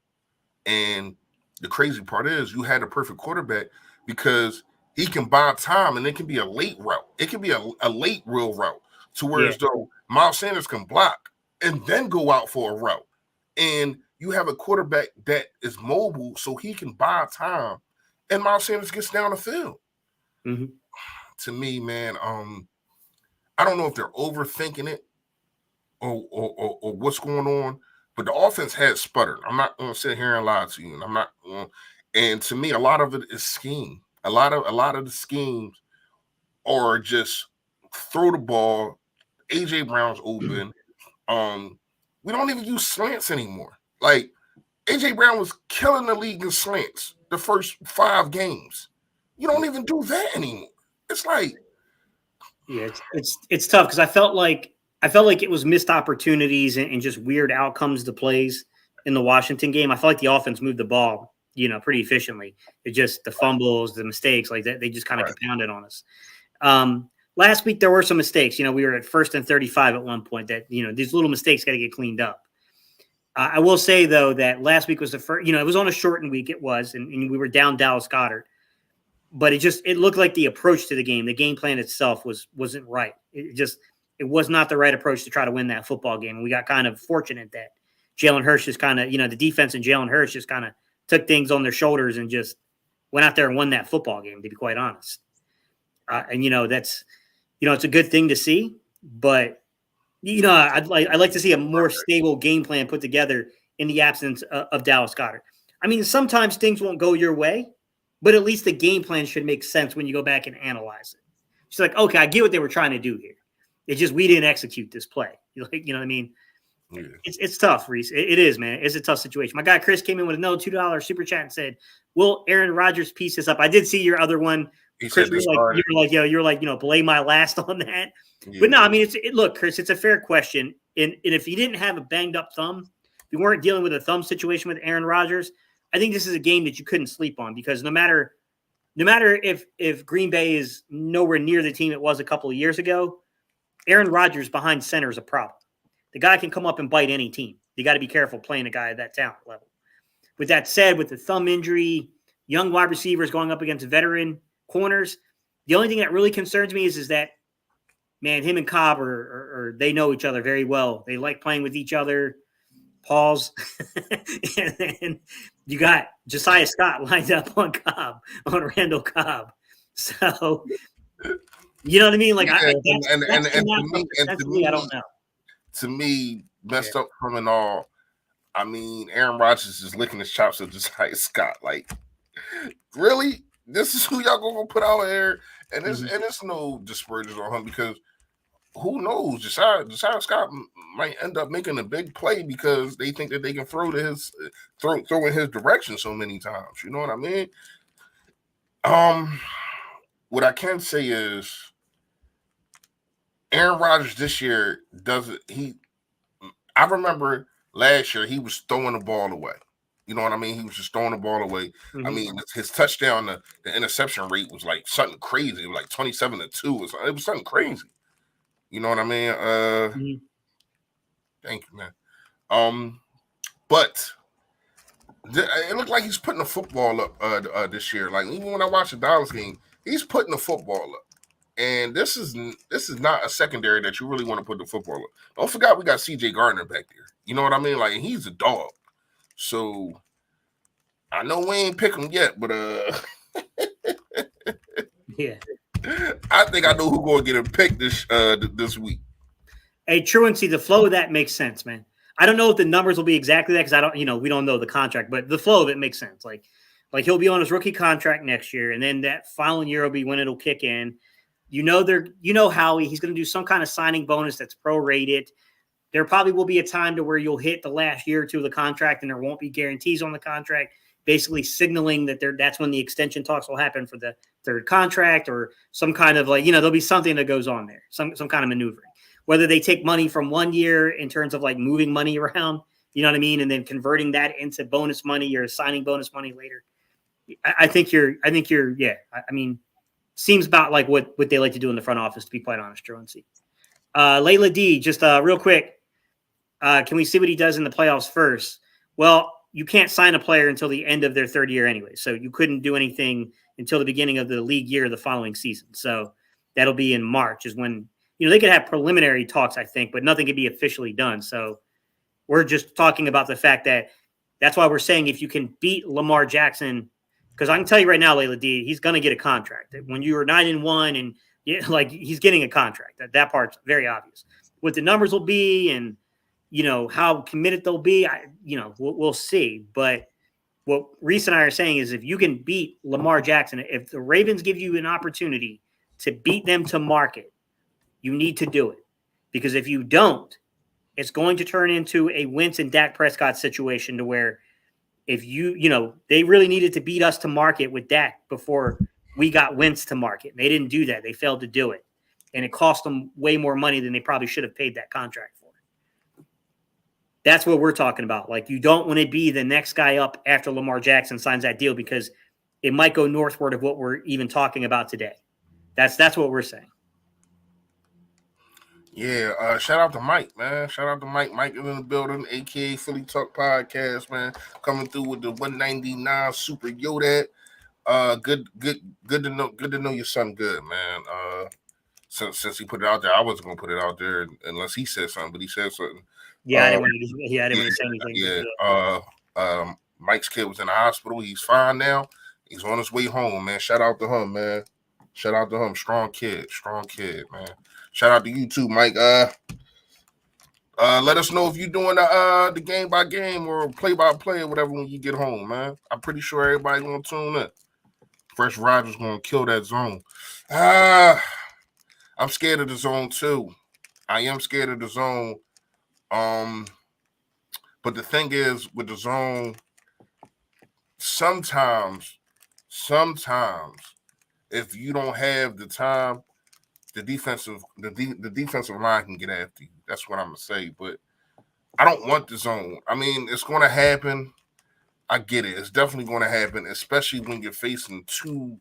And the crazy part is you had a perfect quarterback because he can buy time and it can be a late route. It can be a late real route to where as though Miles Sanders can block and then go out for a route. And you have a quarterback that is mobile so he can buy time and Miles Sanders gets down the field. Mm-hmm. To me, man, I don't know if they're overthinking it or what's going on, but the offense has sputtered. I'm not going to sit here and lie to you, and I'm not. And to me, a lot of it is scheme. A lot of the schemes are just throw the ball. AJ Brown's open. We don't even use slants anymore. Like AJ Brown was killing the league in slants the first 5 games. You don't even do that anymore. It's like, yeah, it's tough because I felt like it was missed opportunities and just weird outcomes to plays in the Washington game. I felt like the offense moved the ball, pretty efficiently. It just the fumbles, the mistakes like that, they just kind of compounded on us. Last week there were some mistakes. We were at 1st and 35 at one point. That these little mistakes got to get cleaned up. I will say though that last week was the first. It was on a shortened week. It was, and we were down Dallas Goedert. But it looked like the approach to the game plan itself wasn't right. It was not the right approach to try to win that football game. And we got kind of fortunate that Jalen Hurts just kind of, the defense and Jalen Hurts just kind of took things on their shoulders and just went out there and won that football game, to be quite honest. And that's, it's a good thing to see, but I'd like to see a more stable game plan put together in the absence of Dallas Goedert. I mean, sometimes things won't go your way. but at least the game plan should make sense when you go back and analyze it. She's like, okay, I get what they were trying to do here. It's just we didn't execute this play. You know what I mean? Yeah. It's tough, Reese. It is, man. It's a tough situation. My guy Chris came in with another $2 super chat and said, "Will Aaron Rodgers piece this up?" I did see your other one. He Chris, said you're like, belay my last on that. Yeah. But no, I mean, look, Chris, it's a fair question. And if he didn't have a banged up thumb, if you weren't dealing with a thumb situation with Aaron Rodgers, I think this is a game that you couldn't sleep on, because no matter if Green Bay is nowhere near the team it was a couple of years ago, Aaron Rodgers behind center is a problem. The guy can come up and bite any team. You got to be careful playing a guy at that talent level. With that said, with the thumb injury, young wide receivers going up against veteran corners, the only thing that really concerns me is that, man, him and Cobb are they know each other very well. They like playing with each other. Pause. And then you got Josiah Scott lined up on Randall Cobb. So, you know what I mean? Like, I don't know. To me, messed up from it all. I mean, Aaron Rodgers is licking his chops at Josiah Scott. Like, really? This is who y'all gonna put out here? And it's no dispersion on him, because who knows? Josiah Scott might end up making a big play because they think that they can throw in his direction so many times. You know what I mean? What I can say is Aaron Rodgers this year I remember last year he was throwing the ball away. You know what I mean? He was just throwing the ball away. Mm-hmm. I mean, his touchdown, the interception rate was like something crazy. It was like 27-2. It was something crazy. You know what I mean? Thank you, man. But it looked like he's putting the football up this year. Like, even when I watch the Dallas game, he's putting the football up. And this is not a secondary that you really want to put the football up. Don't forget we got C.J. Gardner back there. You know what I mean? Like, he's a dog. So I know we ain't pick him yet, but yeah, I think I know who's going to get a pick this week. Hey, truancy, the flow of that makes sense, man. I don't know if the numbers will be exactly that, because we don't know the contract, but the flow of it makes sense. Like he'll be on his rookie contract next year, and then that following year will be when it'll kick in. Howie, he's going to do some kind of signing bonus that's prorated. There probably will be a time to where you'll hit the last year or two of the contract and there won't be guarantees on the contract, basically signaling that that's when the extension talks will happen for the third contract, or some kind of there'll be something that goes on there, some kind of maneuvering. Whether they take money from 1 year in terms of like moving money around, you know what I mean, and then converting that into bonus money or signing bonus money later. I mean, seems about like what they like to do in the front office, to be quite honest, Truancy. Layla D, just real quick. Can we see what he does in the playoffs first? Well, you can't sign a player until the end of their third year anyway. So you couldn't do anything until the beginning of the league year the following season. So that'll be in March is when, they could have preliminary talks, I think, but nothing could be officially done. So we're just talking about the fact that's why we're saying if you can beat Lamar Jackson, because I can tell you right now, Layla D, he's going to get a contract. When you were 9-1 and he's getting a contract, that part's very obvious. What the numbers will be and, how committed they'll be, we'll see. But what Reese and I are saying is if you can beat Lamar Jackson, if the Ravens give you an opportunity to beat them to market, you need to do it. Because if you don't, it's going to turn into a Wentz and Dak Prescott situation to where if they really needed to beat us to market with Dak before we got Wentz to market. They didn't do that. They failed to do it. And it cost them way more money than they probably should have paid that contract for. That's what we're talking about. Like, you don't want to be the next guy up after Lamar Jackson signs that deal, because it might go northward of what we're even talking about today. That's what we're saying. Yeah, shout out to Mike, man. Shout out to Mike. Mike is in the building, a.k.a. Philly Talk Podcast, man. Coming through with the 199 Super Yoda. Good to know your son good, man. Since he put it out there, I wasn't gonna put it out there unless he said something, but he said something. Yeah, I didn't want to say anything. Yeah. Mike's kid was in the hospital. He's fine now. He's on his way home, man. Shout out to him, man. Shout out to him. Strong kid, man. Shout out to you too, Mike. Let us know if you're doing the game by game or play by play or whatever when you get home, man. I'm pretty sure everybody's gonna tune in. Fresh Rodgers going to kill that zone. I'm scared of the zone too. I am scared of the zone. But the thing is, with the zone, sometimes, if you don't have the time, the defensive line can get after you. That's what I'm gonna say. But I don't want the zone. I mean, it's going to happen. I get it. It's definitely going to happen, especially when you're facing two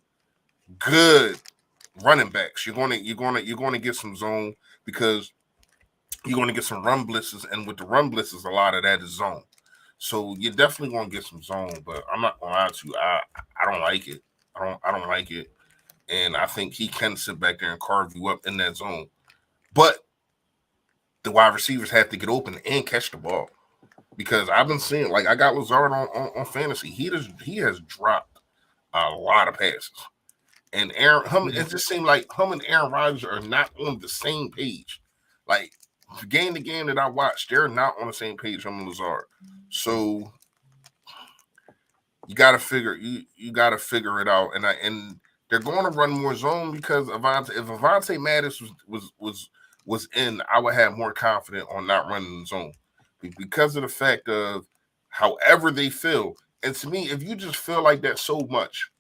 good running backs. You're going to get some zone because you're going to get some run blitzes, and with the run blitzes, a lot of that is zone. So you're definitely going to get some zone, but I'm not going to lie to you. I don't like it. I don't like it, and I think he can sit back there and carve you up in that zone. But the wide receivers have to get open and catch the ball, because I've been seeing, like, I got Lazard on fantasy. He has dropped a lot of passes, and it just seemed like him and Aaron Rodgers are not on the same page. Like, game to game that I watched, they're not on the same page. Him and Lazard. So you got to figure it out, and they're going to run more zone because if Avonte Maddox was in, I would have more confidence on not running the zone because of the fact of however they feel. And to me, if you just feel like that so much,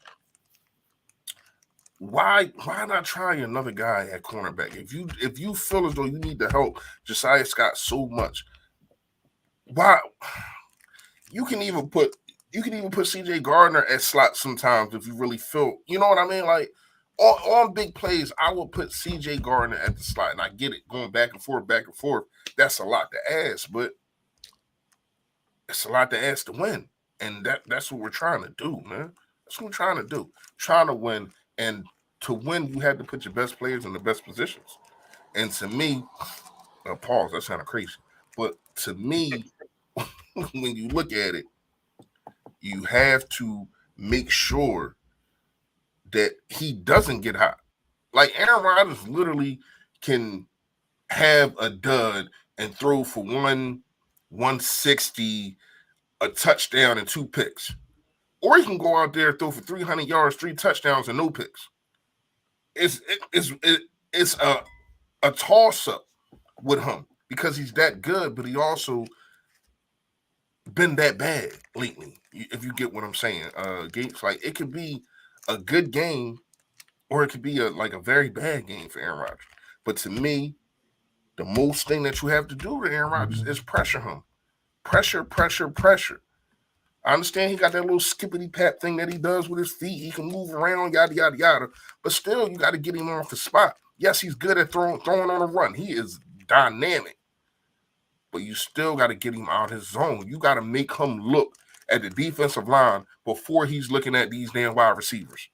why not try another guy at cornerback? If you feel as though you need to help Josiah Scott so much, why? You can even put CJ Gardner at slot sometimes if you really feel, you know what I mean? Like on big plays, I will put CJ Gardner at the slot, and I get it, going back and forth. That's a lot to ask, but it's a lot to ask to win, and that's what we're trying to do, man. That's what we're trying to do, trying to win, and to win, you have to put your best players in the best positions. And to me, pause. That's kind of crazy, but to me, when you look at it, you have to make sure that he doesn't get hot. Like Aaron Rodgers literally can have a dud and throw for 160, a touchdown, and 2 picks. Or he can go out there and throw for 300 yards, 3 touchdowns, and no picks. It's a toss-up with him because he's that good, but he also been that bad lately, if you get what I'm saying. Gates, like, it could be a good game or it could be a very bad game for Aaron Rodgers. But to me, the most thing that you have to do to Aaron Rodgers is pressure him. Pressure. I understand he got that little skippity pat thing that he does with his feet. He can move around, yada, yada, yada. But still, you got to get him off the spot. Yes, he's good at throwing on a run. He is dynamic. But you still got to get him out of his zone. You got to make him look at the defensive line before he's looking at these damn wide receivers.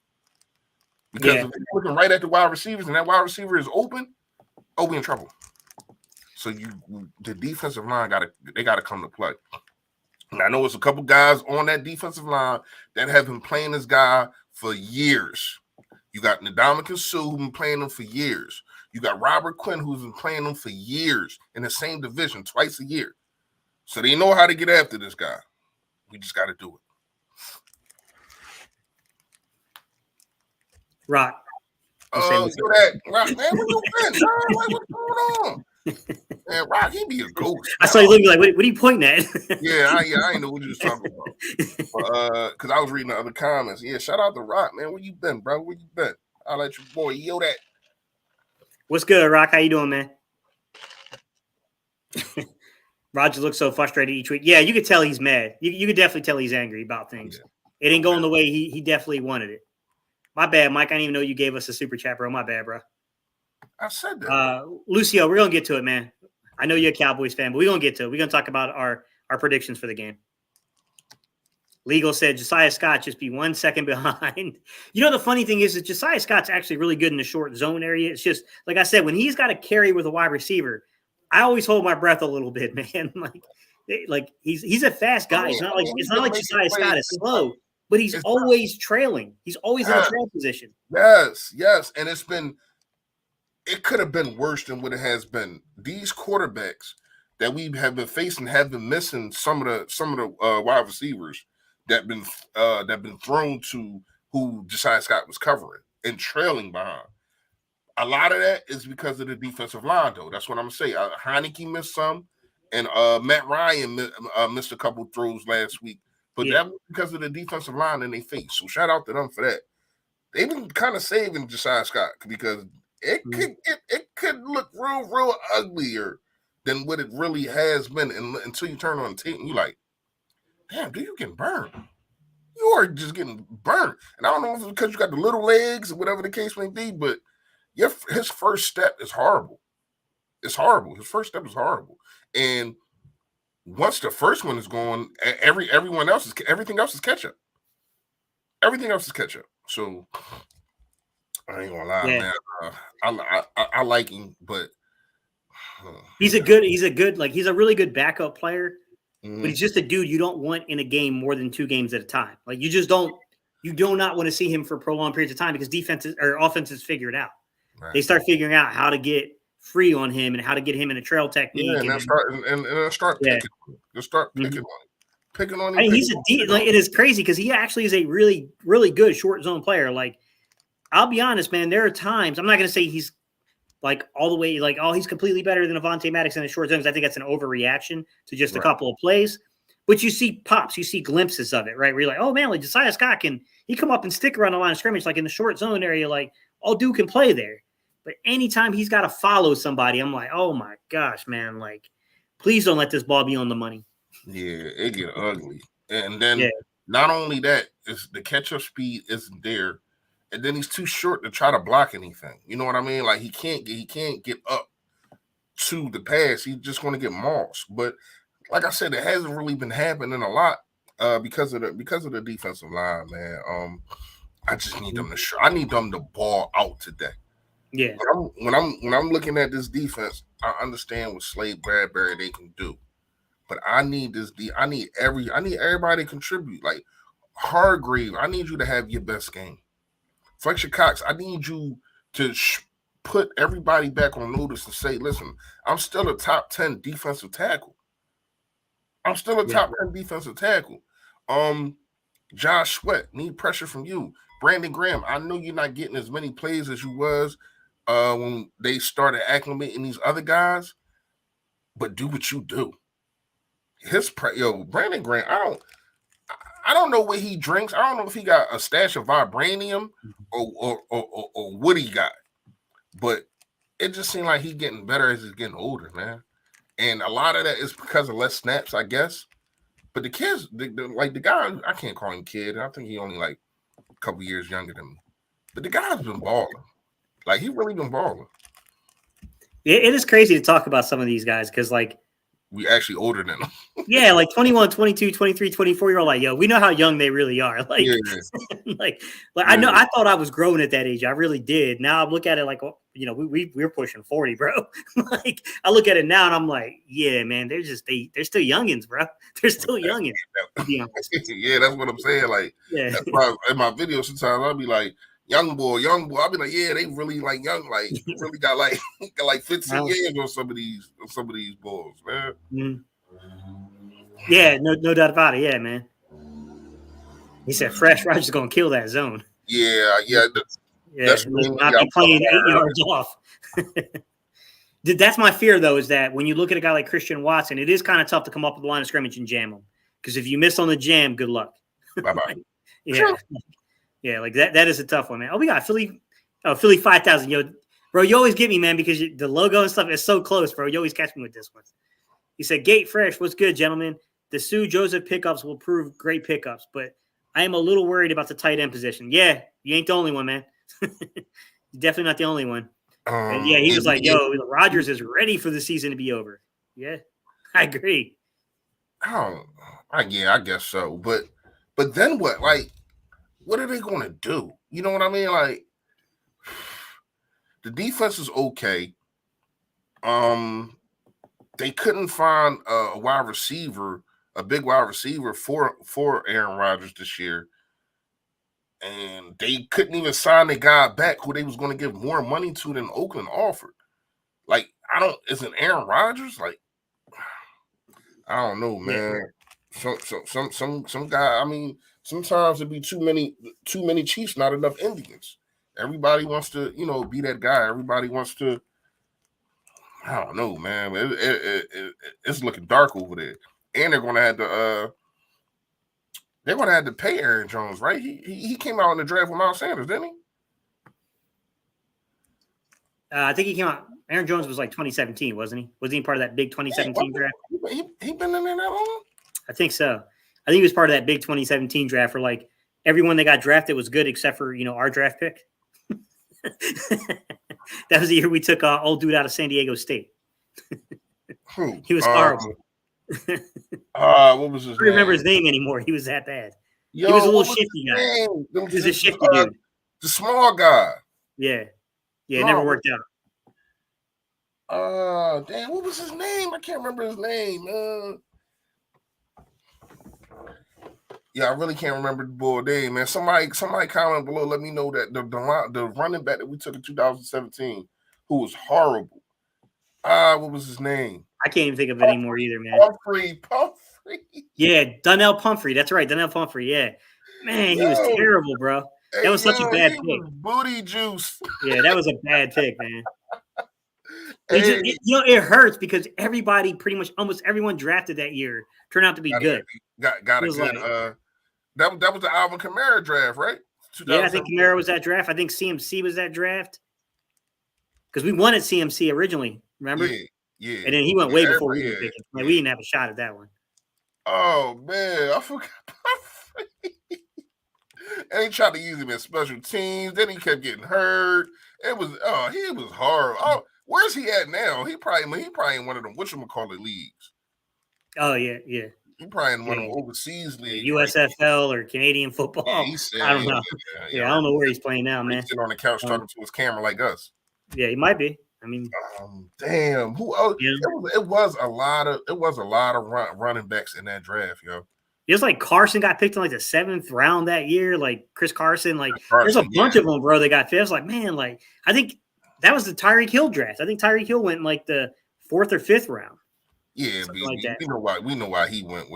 Because if he's looking right at the wide receivers and that wide receiver is open, we in trouble. So the defensive line got to come to play. And I know it's a couple guys on that defensive line that have been playing this guy for years. You got Ndamukong Suh, who's been playing him for years. You got Robert Quinn, who's been playing him for years in the same division twice a year. So they know how to get after this guy. We just got to do it. Rock. Rock, man, where you been, man? Like, what's going on? Man, Rock, he be a ghost. I saw you looking like, what are you pointing at? I ain't know what you was talking about. Because I was reading the other comments. Yeah, shout out to Rock, man. Where you been, bro? Where you been? I'll let your boy yo that. What's good, Rock? How you doing, man? Roger looks so frustrated each week. Yeah, you could tell he's mad. You could definitely tell he's angry about things. Yeah. It ain't going the way he definitely wanted it. My bad, Mike. I didn't even know you gave us a super chat, bro. My bad, bro. I said that. Lucio, we're going to get to it, man. I know you're a Cowboys fan, but we're going to get to it. We're going to talk about our predictions for the game. Legal said Josiah Scott just be 1 second behind. You know, the funny thing is that Josiah Scott's actually really good in the short zone area. It's just, like I said, when he's got to carry with a wide receiver, I always hold my breath a little bit, man. Like he's a fast guy. It's not like Josiah Scott is slow, but he's always trailing. He's always in a trail position. Yes. And it could have been worse than what it has been. These quarterbacks that we have been facing have been missing some of the wide receivers that been thrown to who Josiah Scott was covering and trailing behind. A lot of that is because of the defensive line, though. That's what I'm going to say. Heineke missed some, and Matt Ryan missed a couple throws last week. But that was because of the defensive line in they face. So shout out to them for that. They've been kind of saving Josiah Scott because it could look real uglier than what it really has been until you turn on the tape and you're like, damn, dude, you getting burned. You are just getting burned. And I don't know if it's because you got the little legs or whatever the case may be, but his first step is horrible. It's horrible. His first step is horrible. And once the first one is gone, everything else is catch up. Everything else is catch up. So I ain't gonna lie, man. I like him, but he's a really good backup player. Mm-hmm. But he's just a dude you don't want in a game more than 2 games at a time. Like you do not want to see him for prolonged periods of time because offenses figure it out. Right. They start figuring out how to get free on him and how to get him in a trail technique. Yeah, and start picking. Just start picking picking on him. I mean, it is crazy because he actually is a really, really good short zone player. Like, I'll be honest, man. There are times I'm not going to say he's like all the way like, oh, he's completely better than Avonte Maddox in the short zones. I think that's an overreaction to just a couple of plays. But you see pops, you see glimpses of it, right? Where you're like, oh man, like Josiah Scott he come up and stick around the line of scrimmage, like in the short zone area, like all dude can play there. But anytime he's got to follow somebody, I'm like, oh my gosh, man, like, please don't let this ball be on the money. Yeah, it get ugly. And then not only that, is the catch-up speed isn't there, and then he's too short to try to block anything. You know what I mean? Like he can't get up to the pass. He's just going to get mossed. But like I said, it hasn't really been happening a lot because of the defensive line, man. I just need them I need them to ball out today. Yeah. When I'm looking at this defense, I understand what Slade Bradbury they can do, but I need everybody to contribute. Like Hargrave, I need you to have your best game. Fletcher Cox, I need you to put everybody back on notice and say, listen, I'm still a top 10 defensive tackle. Top 10 defensive tackle. Josh Sweat, need pressure from you. Brandon Graham, I know you're not getting as many plays as you was when they started acclimating these other guys, but do what you do. Brandon Graham, I don't know what he drinks. I don't know if he got a stash of vibranium or what he got, but it just seemed like he's getting better as he's getting older, man. And a lot of that is because of less snaps, I guess. But the kids, the guy, I can't call him kid. I think he only like a couple years younger than me. But the guy's been balling. Like, he really been balling. It is crazy to talk about some of these guys because, like, we actually older than them. Yeah, like 21, 22, 23, 24. You're all like, yo, we know how young they really are. Like, I know. I thought I was growing at that age. I really did. Now I look at it like, we're pushing 40, bro. Like, I look at it now and I'm like, yeah, man, they're still youngins, bro. They're still youngins. To be honest. Yeah, that's what I'm saying. Like, that's why in my videos sometimes I'll be like, young boy. I'll be like, yeah, they really like young, like really got like 15 years on some of these boys, man. Mm-hmm. Yeah, no doubt about it. Yeah, man. He said, "Fresh Rogers gonna kill that zone." Yeah. That's really not be playing 8 yards off. That's my fear, though, is that when you look at a guy like Christian Watson, it is kind of tough to come up with the line of scrimmage and jam him. Because if you miss on the jam, good luck. Bye-bye. Yeah. Sure. Yeah, like that is a tough one, man. Oh, we got Philly 5,000. Yo, bro, you always get me, man, because the logo and stuff is so close, bro. You always catch me with this one. He said, Gate Fresh, what's good, gentlemen? The Sue Joseph pickups will prove great pickups, but I am a little worried about the tight end position. Yeah, you ain't the only one, man. You're definitely not the only one. He was like, yo, Rodgers is ready for the season to be over. Yeah, I agree. I guess so. But then what? Like, what are they going to do? You know what I mean? Like, the defense is okay. They couldn't find a wide receiver, a big wide receiver for Aaron Rodgers this year. And they couldn't even sign the guy back who they was going to give more money to than Oakland offered. Like, isn't Aaron Rodgers? Like, I don't know, man. some guy. I mean, sometimes it'd be too many Chiefs, not enough Indians. Everybody wants to, be that guy. Everybody wants to. I don't know, man. It's looking dark over there, and they're gonna have to. They're gonna have to pay Aaron Jones, right? He came out in the draft with Miles Sanders, didn't he? I think he came out. Aaron Jones was like 2017, wasn't he? Wasn't he part of that big 2017 draft? He been in there that long? I think so. I think he was part of that big 2017 draft where like everyone that got drafted was good except for our draft pick. That was the year we took old dude out of San Diego State. He was horrible. What was his name? I don't remember his name anymore. He was that bad. Yo, he was a little shifty guy. He was a shifty dude. The small guy. Yeah. Yeah, it never worked out. Damn, what was his name? I can't remember his name. Yeah, I really can't remember the boy name, man. Somebody comment below. Let me know that the running back that we took in 2017, who was horrible. What was his name? I can't even think of it anymore either, man. Pumphrey. Yeah, Donnell Pumphrey. That's right, Donnell Pumphrey. Yeah, man, he was terrible, bro. That was such a bad pick. Booty juice. Yeah, that was a bad pick, man. It hurts because everybody, pretty much almost everyone drafted that year turned out to be good. Got a good. That was the Alvin Kamara draft, right? Yeah, I think Kamara was that draft. I think CMC was that draft because we wanted CMC originally. Remember? Yeah. And then he went way before we were picking. Like, we didn't have a shot at that one. Oh man, I forgot. And he tried to use him in special teams. Then he kept getting hurt. He was horrible. Oh, where's he at now? He probably in one of them whatchamacallit leagues. Oh yeah. He probably in one of them overseas leagues. USFL or Canadian football. Yeah, I don't know. I don't know where he's playing now, man. He's sitting on the couch talking to his camera like us. Yeah, he might be. I mean, damn. Who? Oh, yeah. It was a lot of running backs in that draft, yo. It was like Carson got picked in like the 7th round that year. Like Chris Carson, there's a bunch of them, bro. They got picked. I was like, man, I think that was the Tyreek Hill draft. I think Tyreek Hill went in like the 4th or 5th round. Yeah, but we know why he went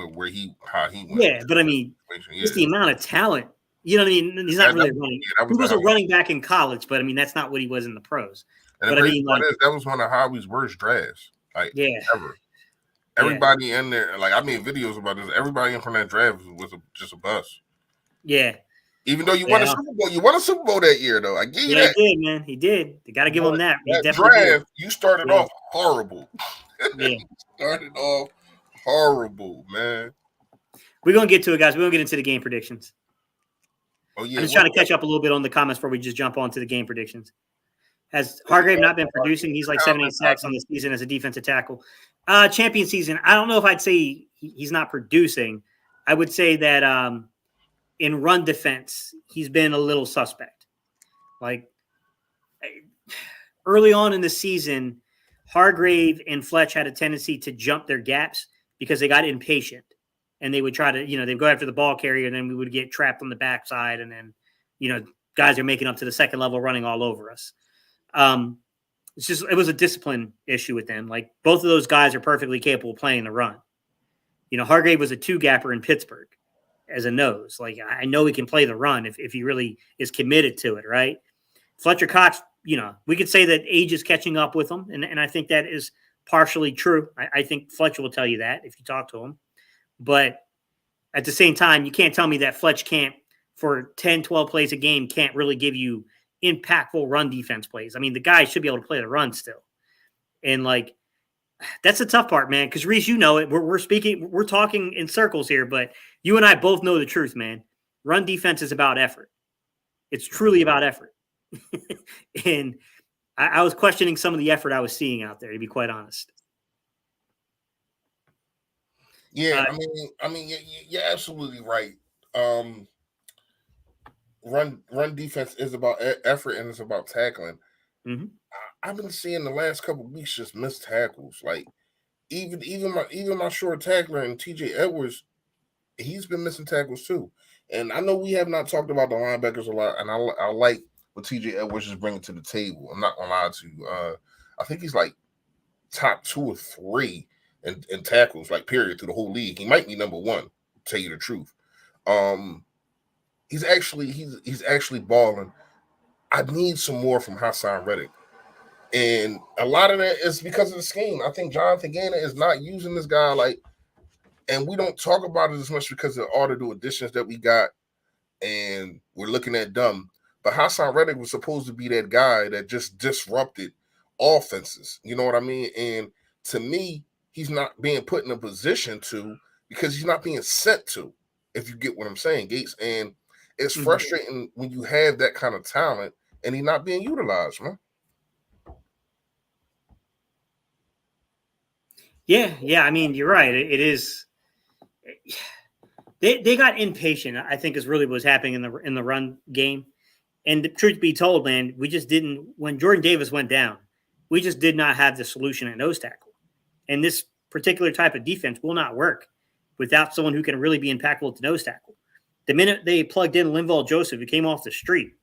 how he went. Yeah, but I mean, just the amount of talent. You know what I mean? He's not really running. He was a running back in college, but I mean, that's not what he was in the pros. And but I mean, that was one of Howie's worst drafts, ever. Everybody in there, I made videos about this. Everybody in from that draft was just a bust. Yeah. Even though you won a Super Bowl, you won a Super Bowl that year, though. I give you that. He did, man. He did. They got to give him that. That draft, you started off horrible. Yeah. You started off horrible, man. We're going to get to it, guys. We're going to get into the game predictions. Oh, yeah. I'm just trying to catch up a little bit on the comments before we just jump on to the game predictions. Has Hargrave not been producing? He's like 78 sacks on the season as a defensive tackle. Champion season, I don't know if I'd say he's not producing. I would say that in run defense, he's been a little suspect. Early on in the season, Hargrave and Fletch had a tendency to jump their gaps because they got impatient. And they would try to, they'd go after the ball carrier, and then we would get trapped on the backside. And then, guys are making up to the second level running all over us. It was a discipline issue with them. Both of those guys are perfectly capable of playing the run. Hargrave was a 2-gapper in Pittsburgh as a nose. I know he can play the run if he really is committed to it, right? Fletcher Cox, we could say that age is catching up with him, and I think that is partially true. I think Fletcher will tell you that if you talk to him. But at the same time, you can't tell me that Fletch can't, for 10, 12 plays a game, can't really give you impactful run defense plays. I mean, the guy should be able to play the run still. And that's the tough part, man. Because Reese, it. We're talking in circles here, but you and I both know the truth, man. Run defense is about effort. It's truly about effort. And I was questioning some of the effort I was seeing out there, to be quite honest. Yeah, I mean, you're absolutely right. Run defense is about effort and it's about tackling. Mm-hmm. I've been seeing the last couple of weeks just missed tackles. Even my short tackler and TJ Edwards, he's been missing tackles too. And I know we have not talked about the linebackers a lot, and I like what TJ Edwards is bringing to the table. I'm not gonna lie to you. I think he's top 2 or 3 and tackles, like period, through the whole league. He might be number one, to tell you the truth. He's actually balling. I need some more from Hassan Reddick. And a lot of that is because of the scheme. I think Jonathan Gannon is not using this guy and we don't talk about it as much because of all the new additions that we got, and we're looking at them. But Hassan Reddick was supposed to be that guy that just disrupted offenses. You know what I mean? And to me, he's not being put in a position to, because he's not being sent to, if you get what I'm saying, Gates. And it's frustrating when you have that kind of talent and he's not being utilized, man. Yeah. I mean, you're right. It is. They got impatient, I think, is really what was happening in the run game. And the truth be told, man, we just didn't. When Jordan Davis went down, we just did not have the solution at nose tackle. And this particular type of defense will not work without someone who can really be impactful at the nose tackle. The minute they plugged in Linval Joseph, who came off the street.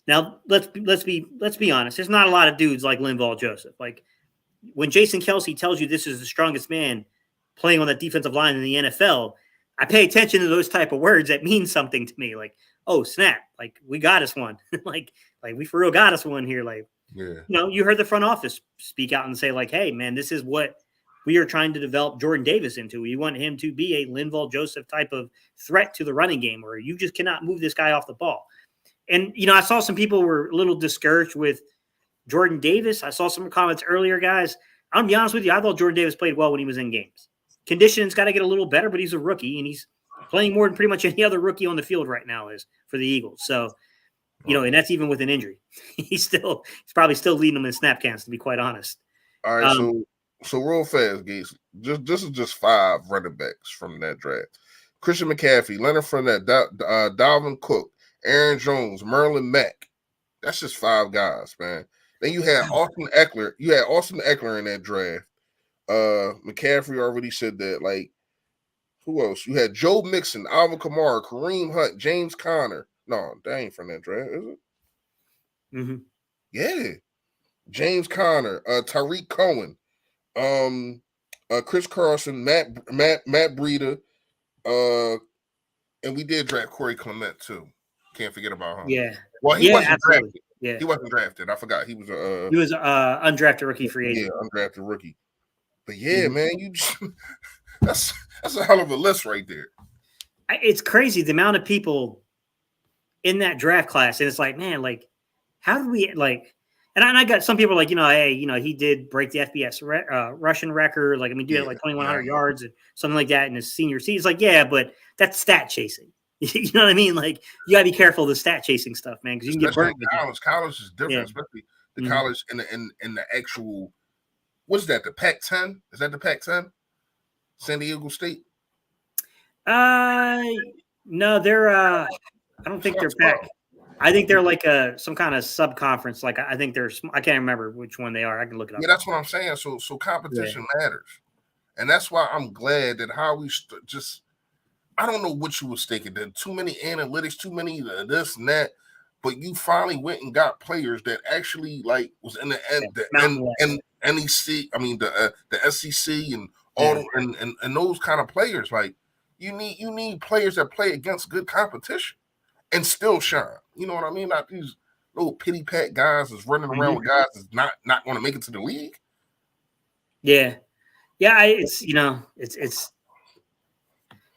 Now let's be honest. There's not a lot of dudes like Linval Joseph. Like when Jason Kelce tells you this is the strongest man playing on that defensive line in the NFL, I pay attention to those type of words that mean something to me. Like, oh snap! Like we got us one. like we for real got us one here. Like, you heard the front office speak out and say like, hey man, this is what we are trying to develop Jordan Davis into. We want him to be a Linval Joseph type of threat to the running game, where you just cannot move this guy off the ball. And I saw some people were a little discouraged with Jordan Davis. I saw some comments earlier, guys. I'm gonna be honest with you. I thought Jordan Davis played well when he was in games. Conditions got to get a little better, but he's a rookie and he's playing more than pretty much any other rookie on the field right now is for the Eagles. So, and that's even with an injury. He's probably still leading them in snap counts, to be quite honest. All right, so real fast, Gates. This is just 5 running backs from that draft: Christian McCaffrey, Leonard Fournette, Dalvin Cook, Aaron Jones, Merlin Mack. That's just 5 guys, man. Then you had Austin Eckler. You had Austin Eckler in that draft. McCaffrey already said that. Like, who else? You had Joe Mixon, Alvin Kamara, Kareem Hunt, James Conner. No, that ain't from that draft, is it? Mm-hmm. Yeah. James Conner, Tariq Cohen, Chris Carson, Matt Breida, and we did draft Corey Clement too. Can't forget about him. Yeah. Well, he wasn't drafted. Yeah. He wasn't drafted. I forgot. He was undrafted rookie free agent. Yeah, undrafted rookie. But yeah, man, you just, that's a hell of a list right there. It's crazy the amount of people in that draft class, and it's like, man, like, how did we like? And I got some people like, hey, he did break the FBS rushing record. Like, I mean, do like 2,100 yards and something like that in his senior season. It's like, yeah, but that's stat chasing. You know what I mean? Like, you gotta be careful of the stat chasing stuff, man, because you can get burnt. College is different, especially the college and the actual. What's that? The Pac-10? Is that the Pac-10? San Diego State? No, they're. I don't think they're Pac. I think they're like some kind of sub-conference. Like I think they're. I can't remember which one they are. I can look it up. Yeah, that's what I'm saying. So competition matters, and that's why I'm glad that how we just. I don't know what you was thinking. There too many analytics, too many this and that. But you finally went and got players that actually like was in the end and NEC. I mean the SEC and all and those kind of players. Like you need players that play against good competition and still shine. You know what I mean? Not these little pity pat guys that's running around with guys that's not going to make it to the league. Yeah.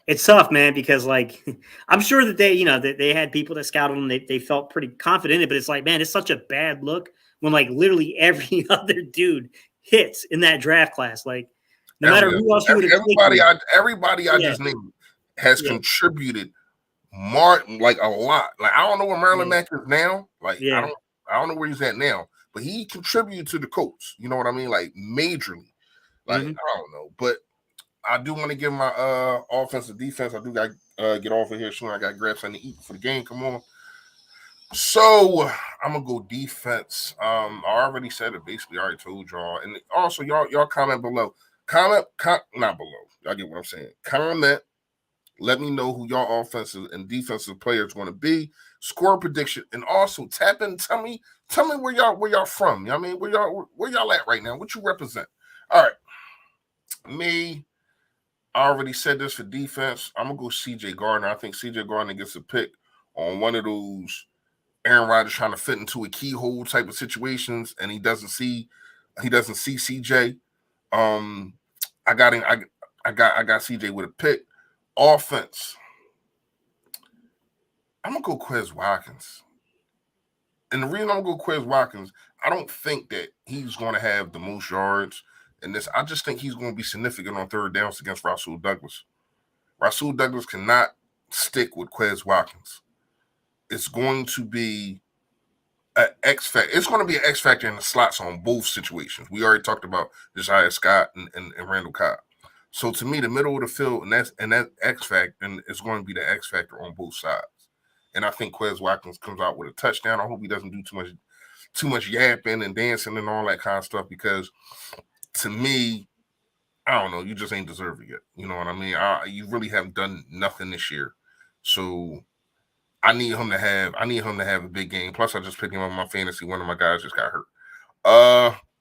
It's tough, man, because like I'm sure that they had people that scouted them. They felt pretty confident in it, but it's like, man, it's such a bad look when like literally every other dude hits in that draft class. Like no matter who else you would have everybody I just named has contributed like a lot. Like I don't know where Maryland Mack is now. Like I don't know where he's at now, but he contributed to the Colts. You know what I mean? Like majorly. Like I don't know, but I do want to give my offensive defense. I do got get off of here soon. I got to grab something to eat for the game. Come on. So I'm gonna go defense. I already said it. Basically, I already told y'all. And also, y'all comment below. Not below. Y'all get what I'm saying. Comment. Let me know who y'all offensive and defensive players want to be. Score prediction, and also tap in. Tell me where y'all from. You know what I mean, where y'all at right now? What you represent? All right. Me, I already said this for defense. I'm gonna go CJ Gardner. I think CJ Gardner gets a pick on one of those Aaron Rodgers trying to fit into a keyhole type of situations, and he doesn't see CJ. I got him. I got CJ with a pick. Offense. I'm gonna go Quez Watkins. And the reason I'm gonna go Quez Watkins, I don't think that he's gonna have the most yards in this. I just think he's gonna be significant on third downs against Rasul Douglas. Rasul Douglas cannot stick with Quez Watkins. It's going to be an X factor. It's going to be an X factor in the slots on both situations. We already talked about Josiah Scott and Randall Cobb. So to me, the middle of the field and that X factor is going to be the X factor on both sides. And I think Quez Watkins comes out with a touchdown. I hope he doesn't do too much yapping and dancing and all that kind of stuff, because to me, I don't know, you just ain't deserve it yet. You know what I mean? You really haven't done nothing this year. So I need him to have a big game. Plus, I just picked him up in my fantasy. One of my guys just got hurt.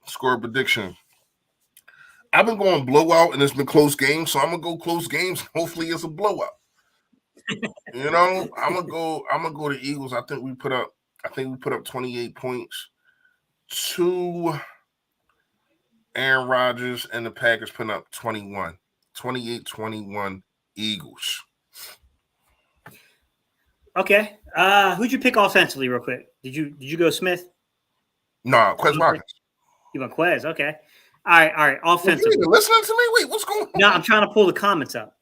Score prediction. I've been going blowout, and it's been close games, so I'm gonna go close games. Hopefully, it's a blowout. You know, I'm gonna go to Eagles. I think we put up 28 points to Aaron Rodgers, and the Packers putting up 21. 28-21 Eagles. Okay. Who'd you pick offensively, real quick? Did you go Smith? No, Quez Watkins. You went Quez. Okay. All right. Offensively. You listening to me? Wait, what's going on? No, I'm trying to pull the comments up.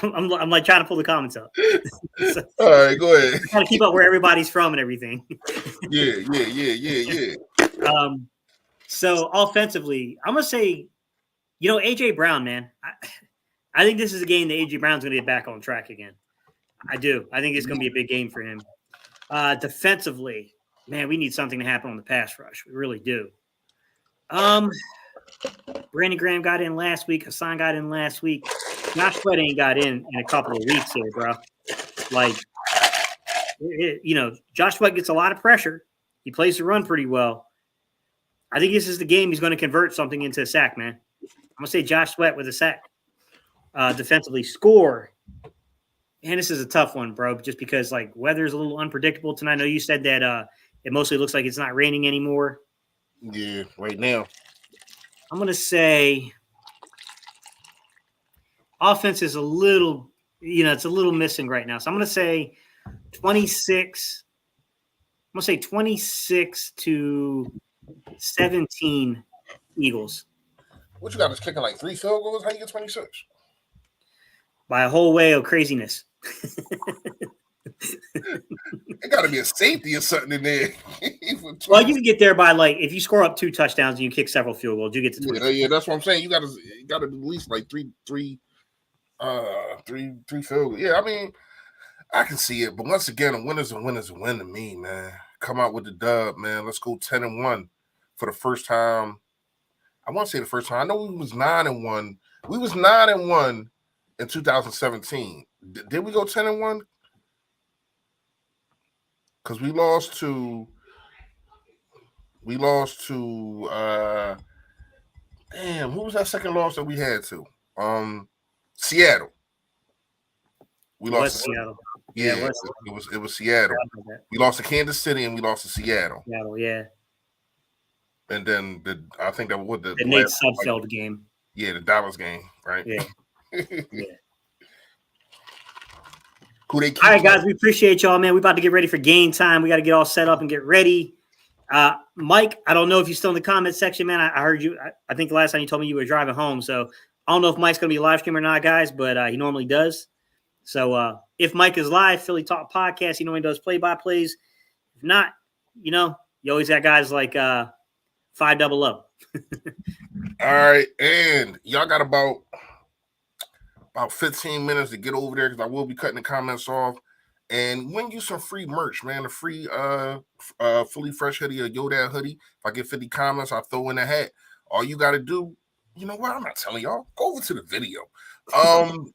I'm like trying to pull the comments up. So, all right, go ahead. Trying to keep up where everybody's from and everything. Yeah. So offensively, I'm gonna say, AJ Brown, man. I think this is a game that AJ Brown's gonna get back on track again. I do. I think it's gonna be a big game for him. Defensively, man, we need something to happen on the pass rush. We really do. Brandon Graham got in last week. Hassan got in last week. Josh Sweat ain't got in a couple of weeks here, bro. Like, Josh Sweat gets a lot of pressure. He plays the run pretty well. I think this is the game he's going to convert something into a sack, man. I'm going to say Josh Sweat with a sack. Defensively, score. And this is a tough one, bro, just because, like, weather's a little unpredictable tonight. I know you said that it mostly looks like it's not raining anymore. Yeah, right now. I'm going to say offense is a little, it's a little missing right now. So I'm going to say 26. I'm going to say 26-17 Eagles. What you got us kicking like 3 field goals? How you get 26? By a whole way of craziness. It got to be a safety or something in there. Well, you can get there by, like, if you score up 2 touchdowns and you kick several field goals, you get to 20. Yeah, that's what I'm saying. You got to at least like three field goals. Yeah, I mean, I can see it, but once again, a win is a win to me, man. Come out with the dub, man. Let's go 10-1 for the first time. I want to say the first time. I know we was 9-1. We was 9-1 in 2017. Did we go 10-1? Because we lost to damn, who was that second loss that we had to? Seattle. We lost to Seattle. Yeah, it was Seattle. We lost to Kansas City and we lost to Seattle. Seattle, yeah. And then I think that was the Nate Sudfeld game. Yeah, the Dallas game, right? Yeah. Yeah. All right, guys, we appreciate y'all, man. We're about to get ready for game time. We got to get all set up and get ready. Mike, I don't know if you're still in the comment section, man. I heard you. I think the last time you told me you were driving home. So I don't know if Mike's going to be live stream or not, guys, but he normally does. So if Mike is live, Philly Talk Podcast, he does play-by-plays. If not, you always got guys like 500. All right, and y'all got about 15 minutes to get over there because I will be cutting the comments off and win you some free merch, man. A free fully fresh hoodie, a Yoda hoodie. If I get 50 comments, I'll throw in a hat. All you got to do, you know what? I'm not telling y'all. Go over to the video.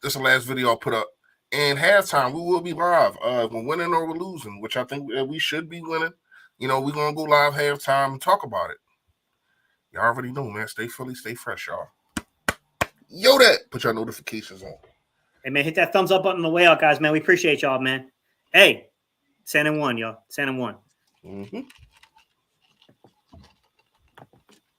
This is the last video I'll put up. And halftime, we will be live. We're winning or we're losing, which I think we should be winning. We're going to go live halftime and talk about it. Y'all already know, man. Stay Philly, stay fresh, y'all. Yoda. Put your notifications on. Hey, man, hit that thumbs up button on the way out, guys, man. We appreciate y'all, man. Hey, San and one, y'all. San and one. Mm-hmm.